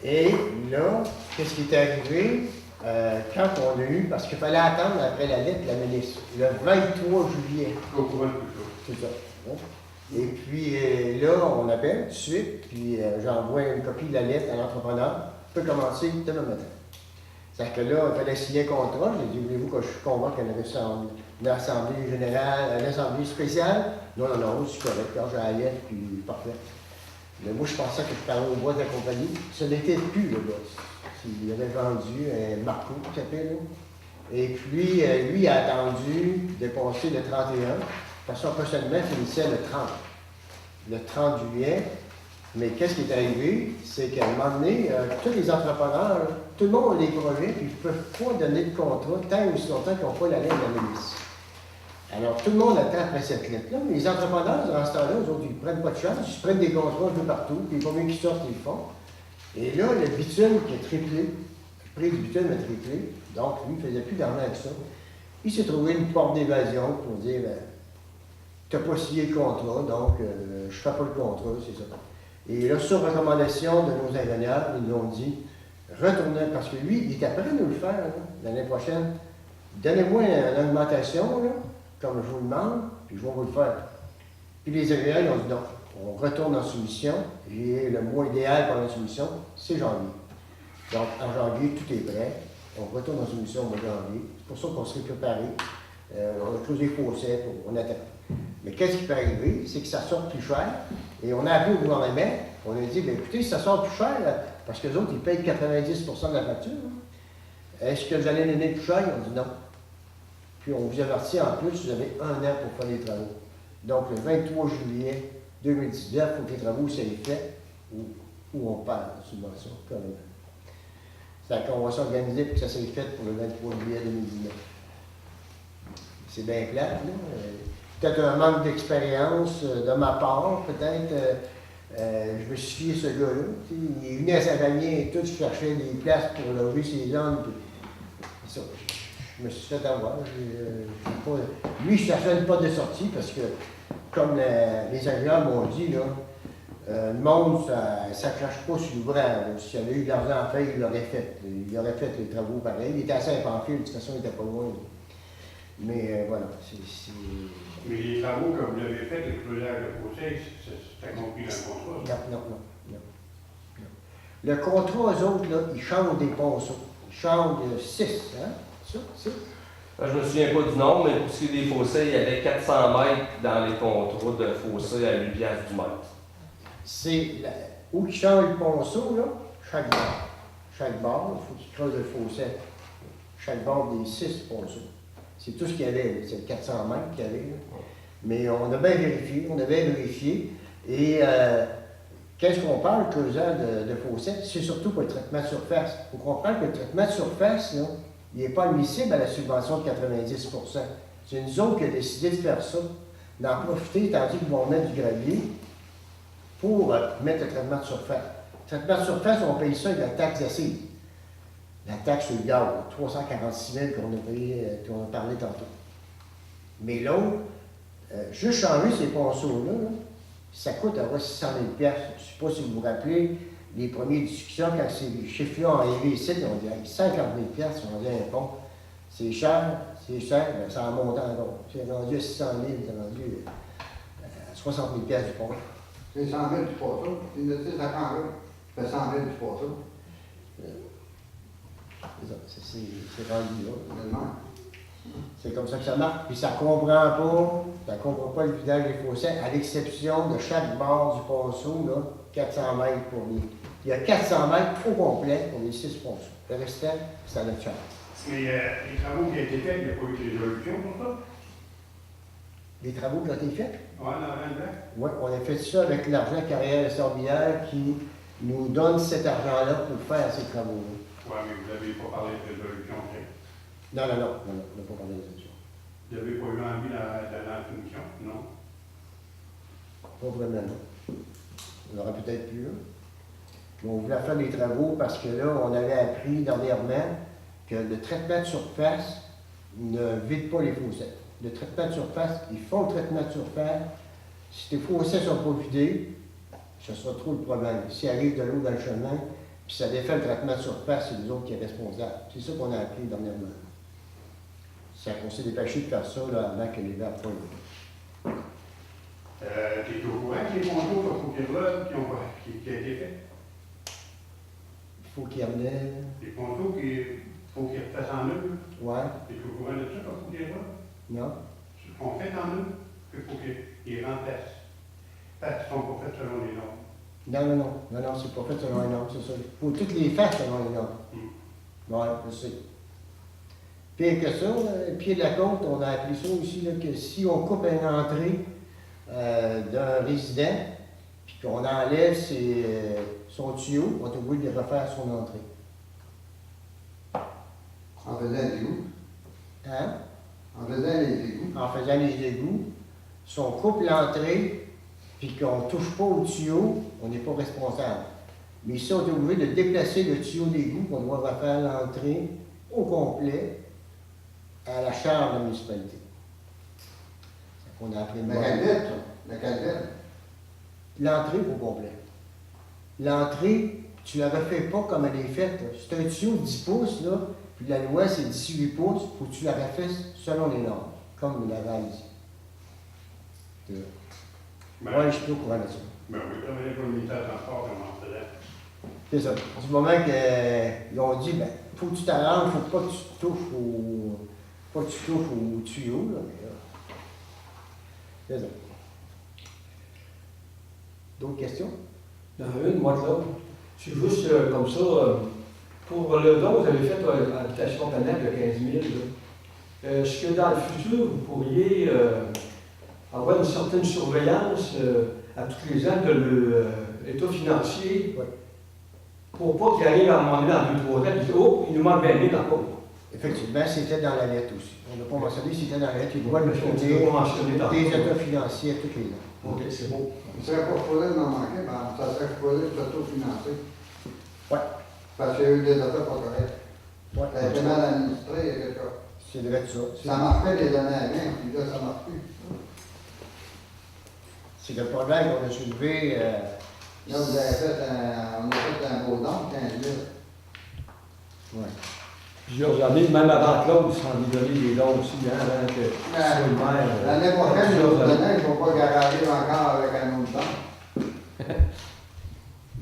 Et là, qu'est-ce qui est arrivé? Quand on a eu, parce qu'il fallait attendre après la lettre de la ministre, le 23 juillet. Au courant de tout ça. C'est ça. Hein? Et puis là, on appelle tout de suite, puis j'envoie une copie de la lettre à l'entrepreneur. Il peut commencer demain matin. C'est-à-dire que là, il fallait signer un contrat. J'ai dit, voulez-vous que je convoque une assemblée générale, une assemblée spéciale? Non, c'est correct. Quand j'ai la lettre, puis parfait. Mais moi, je pensais que je parlais au bois de la compagnie. Ce n'était plus le boss. Il avait vendu un Marco, qui s'appelle. Et puis, lui, il a attendu de passer le 31. Parce que son stationnement finissait le 30. Le 30 juillet. Mais qu'est-ce qui est arrivé? C'est qu'à un moment donné, tous les entrepreneurs, tout le monde a des projets, puis ils ne peuvent pas donner de contrat tant ou aussi longtemps qu'ils n'ont pas la lettre de la ministre. Alors, tout le monde attend après cette lettre-là, mais les entrepreneurs, dans ce temps-là, eux autres, ils ne prennent pas de chance, ils se prennent des contrats un peu partout, puis combien qu'ils sortent, ils le font. Et là, le bitume qui a triplé, le prix du bitume a triplé, donc lui, il ne faisait plus d'argent avec ça. Il s'est trouvé une porte d'évasion pour dire, tu n'as pas signé le contrat, donc je ne fais pas le contrat, c'est ça. Et là, sur recommandation de nos ingénieurs, ils nous ont dit, retournez, parce que lui, il était prêt à nous le faire l'année prochaine. Donnez-moi une augmentation, là, comme je vous demande, puis je vais vous le faire. Puis les ingénieurs, ils ont dit non, on retourne en soumission, et le mois idéal pour la soumission, c'est janvier. Donc, en janvier, tout est prêt. On retourne en soumission au mois de janvier. C'est pour ça qu'on serait préparé. On a closé les fossés, on attend. Mais qu'est-ce qui peut arriver? C'est que ça sort plus cher. Et on a appelé au gouvernement, on a dit, bien, écoutez, si ça sort plus cher, parce que les autres, ils payent 90 de la facture, est-ce que vous allez donner plus cher? Ils ont dit non. Puis on vous avertit en plus, vous avez 1 an pour faire les travaux. Donc le 23 juillet 2019, il faut que les travaux soient faits où on perd la subvention, carrément. C'est-à-dire qu'on va s'organiser pour que ça soit fait pour le 23 juillet 2019. C'est bien plate, là. Peut-être un manque d'expérience de ma part, peut-être. Je me suis fié à ce gars-là. Il est venu à Saint-Valien et tout, je cherchais des places pour lever ses zones. Ça, je me suis fait avoir. Lui, je cherchais une porte de sortie parce que, comme les ingénieurs m'ont dit, là, le monde, ça ne crache pas sur l'ouvrage. S'il avait eu de l'argent à faire, il l'aurait fait. Il aurait fait les travaux pareils. Il était à Saint-Pamphile, de toute façon, il n'était pas loin. Mais voilà, Mais les travaux que vous avez faits, l'explosion de fossé, c'est accompli dans le contrat? Non. Le contrat, eux autres, là, ils changent des ponceaux. Ils changent 6, hein? Ça, 6. Je me souviens pas du nombre, mais pour ce qui est des fossés, il y avait 400 mètres dans les contrats de fossés à 8 piastres du mètre. C'est où il change le ponceau, là, chaque bord. Chaque bord, il faut qu'il creuse le fossé. Chaque bord des 6 ponceaux. C'est tout ce qu'il y avait, là. C'est 400 mètres qu'il y avait. Là. Mais on a bien vérifié. Et qu'est-ce qu'on parle creusant de fossé? C'est surtout pour le traitement de surface. Il faut comprendre que le traitement de surface, là, il n'est pas admissible à la subvention de 90 %. C'est nous autres qui a décidé de faire ça, d'en profiter tandis qu'ils vont mettre du gravier pour mettre le traitement de surface. Le traitement de surface, on paye ça avec la taxe d'assises. La taxe sur le gaz, 346 000 qu'on a parlé tantôt. Mais l'autre, juste changer ces ponceaux-là, là, ça coûte à peu près 600 000 $. Je ne sais pas si vous vous rappelez les premières discussions, quand ces chiffres-là ont arrivé ici, on dit 50 000 $, on dit un pont. C'est cher, mais ça en monte encore. C'est rendu à 600 000, c'est rendu à 60 000 $ du pont. C'est 100 000 du poisson. C'est une notice à Canada. Ça fait 100 000 du poisson. C'est rendu là. Tellement. C'est comme ça que ça marche. Puis ça ne comprend pas le vidage des fossés, à l'exception de chaque bord du ponceau, là, 400 mètres pour les. Il y a 400 mètres au complet pour les 6 ponceaux. Le restant, c'est à notre charge. Mais les travaux qui ont été faits, il n'y a pas eu de résolution pour ça? Les travaux qui ont été faits? Ouais, dans le Oui, on a fait ça avec l'argent Carrière et Sorbière qui nous donne cet argent-là pour faire ces travaux-là. Oui, mais vous n'avez pas parlé de résolution, OK? Non, on n'a pas parlé de résolution. Vous n'avez pas eu envie dans la commission, non? Pas vraiment, non. On aurait peut-être pu, là. Mais on voulait faire des travaux parce que là, on avait appris dernièrement que le traitement de surface ne vide pas les fossés. Le traitement de surface, ils font le traitement de surface. Si tes fossés ne sont pas vidés, ce sera trop le problème. S'il arrive de l'eau dans le chemin, puis ça défait le traitement de surface, c'est nous autres qui est responsable. C'est ça qu'on a appris dernièrement. On s'est dépêché de faire ça là, avant que les verres prennent. Tu es au courant que les contours de Fouquet-là qui a été fait? Il faut qu'il y en ait. Les contours qu'il faut qu'ils refassent en eux. Ouais. Tu es au courant de ça, comme Fouquet-là? Non. On fait en eux, il faut qu'ils remplacent. Parce qu'ils ne sont pas faits selon les normes. Non, c'est pas fait selon les normes, c'est ça. Il faut toutes les faire selon les normes. Ouais, je sais. Pire que ça, pied de la côte, on a appris ça aussi, là, que si on coupe une entrée d'un résident, puis qu'on enlève son tuyau, on est obligé de refaire son entrée. En faisant les égouts. Hein? En faisant les égouts. En faisant les égouts. Si on coupe l'entrée, puis qu'on ne touche pas au tuyau, on n'est pas responsable. Mais si on est obligé de déplacer le tuyau d'égout, on doit refaire l'entrée au complet à la charge de la municipalité. On a appris La calvette, la calvette. L'entrée au complet. L'entrée, tu ne la refais pas comme elle est faite. C'est un tuyau de 10 pouces, là, puis la loi, c'est 18 pouces, il faut que tu la refasses selon les normes, comme la valise. Oui, je suis au courant de ça. Ben oui, comme les ministère de transport, comment on faisait. C'est ça. Du moment qu'ils ont dit, ben, faut que tu t'arranges, faut pas que tu touches au tuyau, là, mais là. C'est ça. D'autres questions? Il y en a une, moi, là. C'est juste comme ça. Pour le don, vous avez fait à l'habitation panel de 15 000. Est-ce que dans le futur, vous pourriez avoir une certaine surveillance à tous les ans de l'état financier pour pas qu'il arrive à un moment donné dans 2-3 ans et dire oh, il nous manque 20 000 encore. Effectivement, c'était dans la lettre aussi. On n'a pas mentionné, c'était dans la lettre. Il doit Oui, nous mais donner on pas mentionné dans des états financiers tous les ans. OK, c'est bon. Il ne serait pas supposé d'en manquer, mais ça serait supposé de s'auto-financer. Oui. Parce qu'il y a eu des affaires pas correctes. Ouais. Ça a été mal administré, il y a quelque chose. C'est vrai de ça. Ça marquait les années à rien, puis là, ça ne marche plus. C'est le problème qu'on a soulevé. Là, vous avez fait on a fait un beau don, 15 000. Oui. Plusieurs années, même avant Claude, ils s'en est donné des dons aussi, hein, avant que soit le maire. L'année prochaine, je vais vous donner, il ne faut pas garantir encore avec un autre don.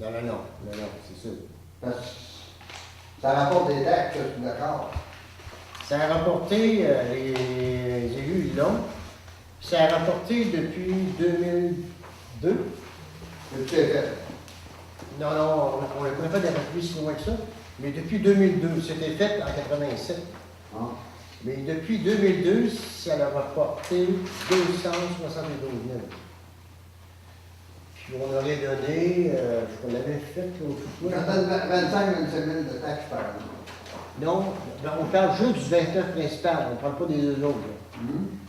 Non, c'est sûr. Parce que ça rapporte des taxes, je suis d'accord. Ça a rapporté, les élus l'ont, ça a rapporté depuis 2002. C'est fait. Non, on ne pourrait pas d'avoir plus si loin que ça, mais depuis 2002, c'était fait en 87. Ah. Mais depuis 2002, ça a rapporté 272 000. Puis on aurait donné, on l'avait fait l'autre On fois. donne 25-27 000 de taxes par an. Non, on parle juste du 29 principal, on ne parle pas des deux autres. Là.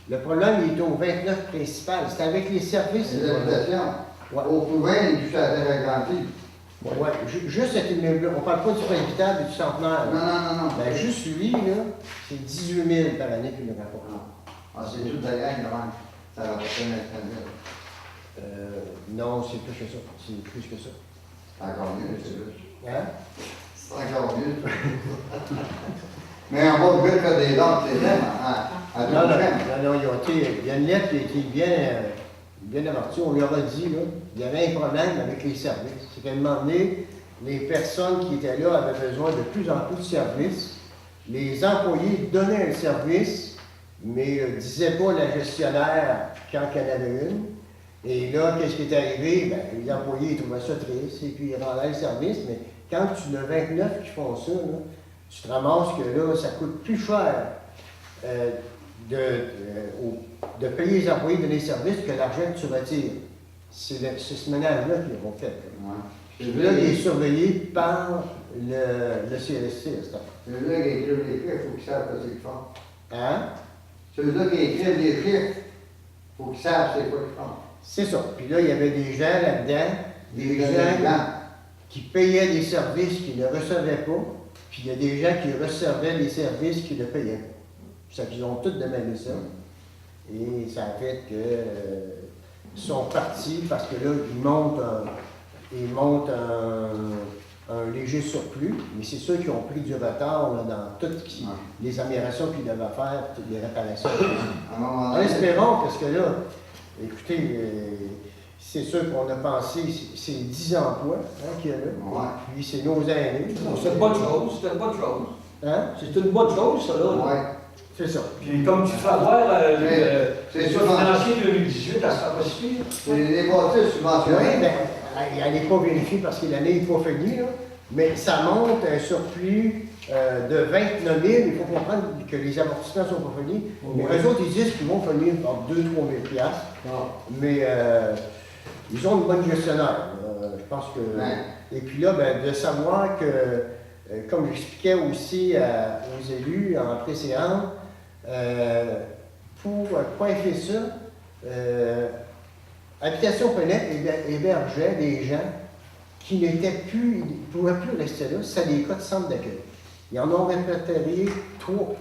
Le problème, il est au 29 principal, c'est avec les services. Les habitations. Ouais. Au Pouvain, il touche à la terre agrandie. Ouais, juste cet immeuble-là, on ne parle pas du principal et du centenaire. Non, non. Ben, juste lui, là, c'est 18 000 par année qu'il me rapporte. Ah, c'est toute la gang, avant. Ça rapporte 25 000. Non, c'est plus que ça. C'est plus que ça. C'est encore mieux, c'est plus. Hein? C'est encore mieux. Mais on va ouvrir que des dents, c'est même à Non, il y a une lettre qui a été bien amortie. On leur a dit, là, il y avait un problème avec les services. C'est qu'à un moment donné, les personnes qui étaient là avaient besoin de plus en plus de services. Les employés donnaient un service, mais ne disaient pas la gestionnaire quand il y en avait une. Et là, qu'est-ce qui est arrivé? Ben, les employés trouvaient ça triste et puis ils rendaient le service, mais quand tu en as 29 qui font ça, là, tu te ramasses que là, ça coûte plus cher de payer les employés de donner service que l'argent que tu retires. C'est ce ménage-là qu'ils ont fait. Ouais. Là, il est surveillé par le CLSC à ce temps. Ceux-là qui écrivent les chiffres, il faut qu'ils savent ce qu'ils font. Hein? Ceux-là qui écrivent les chiffres, il faut qu'ils savent c'est quoi qu'ils font. C'est ça. Puis là, il y avait des gens là-dedans, des gens qui payaient des services qu'ils ne recevaient pas, puis il y a des gens qui recevaient des services qu'ils ne payaient pas. Ça qu'ils ont tous demandé ça. Et ça a fait qu'ils sont partis parce que là, ils montent un léger surplus, mais c'est ceux qui ont pris du retard là, dans toutes les améliorations qu'ils devaient faire, toutes les réparations. En espérant, parce que là, écoutez, c'est sûr qu'on a pensé, c'est 10 emplois qu'il y a là. Ouais. Puis c'est nos aînés. C'est une bonne chose, c'est une bonne chose. Hein? C'est une bonne chose, ça, là. Ouais. C'est ça. Puis comme tu fais voir, le c'est financier 2018, ça sera pas si pire. C'est les bâtisses subventionnés. Oui, bien, elle n'est pas vérifiée parce que l'année n'est pas finie, là. Mais ça monte un surplus de 29 000. Il faut comprendre que les amortissements ne sont pas finis. Mais eux autres, ils disent qu'ils vont finir par 2 000 à 3 000 piastres. Mais ils ont une bonne gestionnaire. Je pense que. Et puis là, ben, de savoir que, comme j'expliquais aussi aux élus en préséance, pour coiffer ça, Habitation Ponette hébergeait des gens qui n'étaient plus, ils ne pouvaient plus rester là, c'est des cas de centre d'accueil. Ils en ont répertorié 3.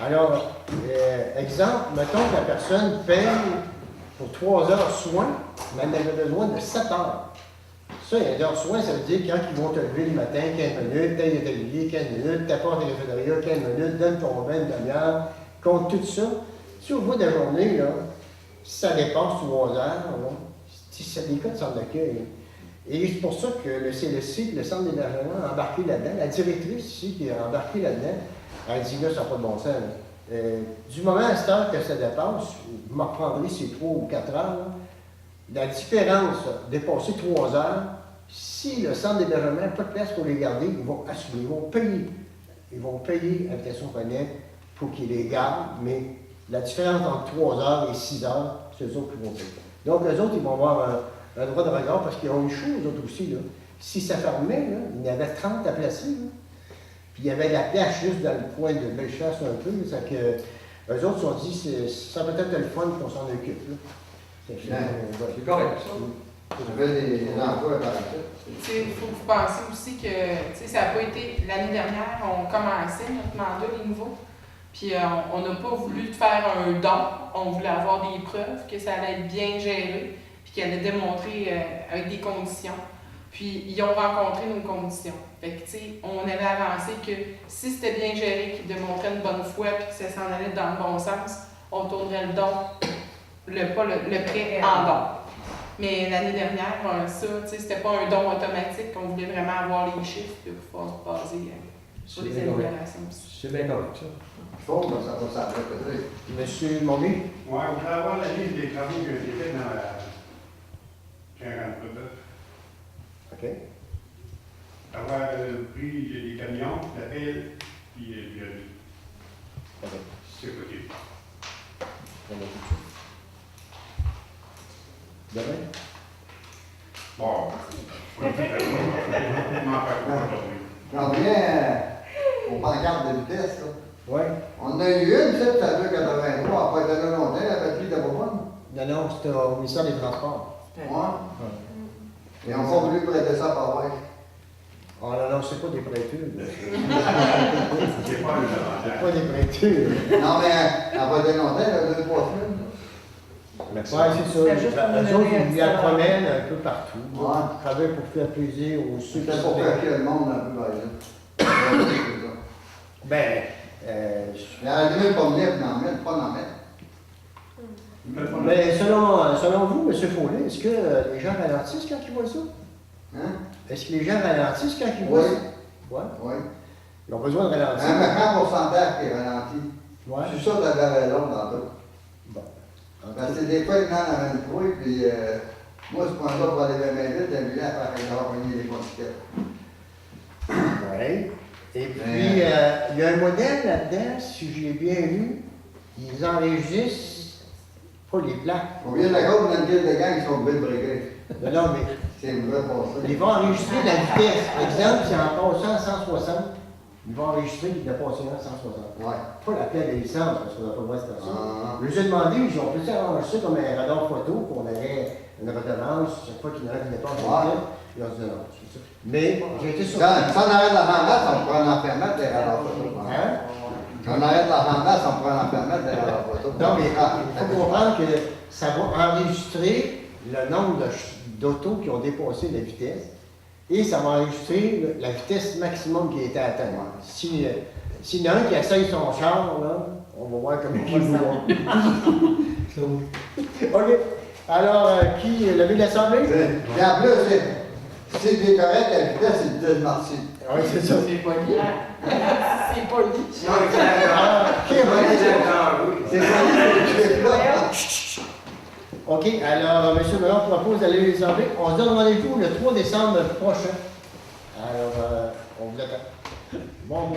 Alors, exemple, mettons que la personne paye pour 3 heures soins, mais elle avait besoin de 7 heures. Ça, une heure soins, ça veut dire quand ils vont te lever le matin, 15 minutes, taille de tablier, 15 minutes, t'apportes le réfrigérateur, 15 minutes, donne ton bain, une demi-heure, compte tout ça. Si au bout de la journée, là, ça dépasse 3 heures, là, c'est des cas de centre d'accueil. Et c'est pour ça que le CLSC, le centre d'hébergement, a embarqué là-dedans. La directrice ici qui a embarqué là-dedans, elle dit là, ça n'a pas de bon sens. Du moment à cette heure que ça dépasse, vous me reprendrez ces 3 ou 4 heures, là, la différence, dépasser 3 heures, si le centre d'hébergement n'a pas de place pour les garder, ils vont assumer, ils vont payer. Ils vont payer Habitation Ponette pour qu'ils les gardent, mais la différence entre 3 heures et 6 heures, c'est eux autres qui vont payer. Donc, eux autres, ils vont avoir un droit de regard parce qu'ils ont une chose, eux autres aussi. Là. Si ça fermait, là, il y en avait 30 à placer. Là. Puis il y avait la place juste dans le coin de Bellechasse un peu. Ça que eux autres se sont dit, ça peut être le fun qu'on s'en occupe. Là. C'est correct, ça. Ça fait des emplois par ça. Il faut que vous pensiez aussi que ça n'a pas été. L'année dernière, on commençait notre mandat, les nouveaux. Puis on n'a pas voulu faire un don. On voulait avoir des preuves que ça allait être bien géré, puis qu'elle allait démontrer avec des conditions. Puis ils ont rencontré nos conditions. Fait que, on avait avancé que si c'était bien géré, qu'ils démontraient une bonne foi, puis que ça s'en allait dans le bon sens, on tournerait le don, le prêt en don. Mais l'année dernière, ça, c'était pas un don automatique, on voulait vraiment avoir les chiffres pour pouvoir se baser pour les améliorations. C'est bien correct, ça. Je trouve que ça va s'arrêter peut-être. Monsieur Monby? Ouais, on voudrait avoir la liste des travaux que j'ai fait dans la 49. OK. Avoir pris des camions, la pelle, puis le viol. OK. C'est possible. On va tout de suite. Demain? Bon, je m'en fais pas aujourd'hui. J'en reviens aux pancartes de vitesse, là. Oui. On a eu une, cette, ça dure 83, après de là longtemps, la batterie de Bourbon. Non, non, c'était au ministère des Transports. Ouais. Et on va voulu prêter ça par ouais. Oh non, non, c'est pas des prêtures. là. C'est pas le C'est pas des prêtures. Non, mais après de longtemps, là, 2-3 semaines. Merci. Oui, c'est ça. C'était juste pour nous Eux autres, donner ils la un petit promènent un peu partout. Ouais. Ils travaillent pour faire plaisir aux ceux qui C'est sont pour faire que le monde un peu par exemple. Ben, Il y a la limite pas me lève d'en mettre, pas d'en mettre. mais selon vous, M. Follet, est-ce que les gens ralentissent quand ils voient ça? Hein? Est-ce que les gens ralentissent quand ils voient Oui. ça? Oui. Oui. Ils ont besoin de ralentir. Un grand pourcentage qui est ralenti. Ouais. Je suis sûr que la barre est longue dans tout. Bon. Parce que des fois, il y en a une trouille, puis moi, je prends ça pour aller vers ma ville, j'ai vu là, après avoir pogné les contiquettes. Oui. Et puis, il y a un modèle là-dedans, si je l'ai bien lu, ils enregistrent pas les plaques. On vient de la côte, dans une ville de gang qui sont obligés de briguer. Non, non, mais C'est vrai pour ça. ils vont enregistrer la vitesse. Exemple, si en passant à 160, ils vont enregistrer qu'il a passé à 160. Ouais. Pas la plaque de licence, parce qu'on n'a pas le droit de faire ça. Ah. Je lui ai demandé, ils ont pu arranger ça comme un radar photo, qu'on avait une redevance, chaque fois qu'il y en a qui dépasse la Ouais. vitesse. Ils ont dit non, c'est ça. Mais j'ai été surpris. Si on arrête la ramasse, on pourrait en faire mettre des radars photo. Hein? Si on arrête la ramasse, on pourrait en faire mettre des radars photo. Non, mais il faut comprendre que ça va enregistrer le nombre d'autos qui ont dépassé la vitesse et ça va enregistrer la vitesse maximum qui a été atteinte. S'il y en a un qui essaye son char, là, on va voir comment il va. OK. Alors, qui? Levé de l'Assemblée? Et en plus, c'est des correct, la vitesse, c'est le vitesse marché. Oui, c'est ça. C'est poli. C'est poli. Ah, OK, C'est ça, c'est là. OK, alors, M. Mélan propose d'aller les enlever. On se donne rendez-vous le 3 décembre prochain. Alors, on vous attend. Bon, bon.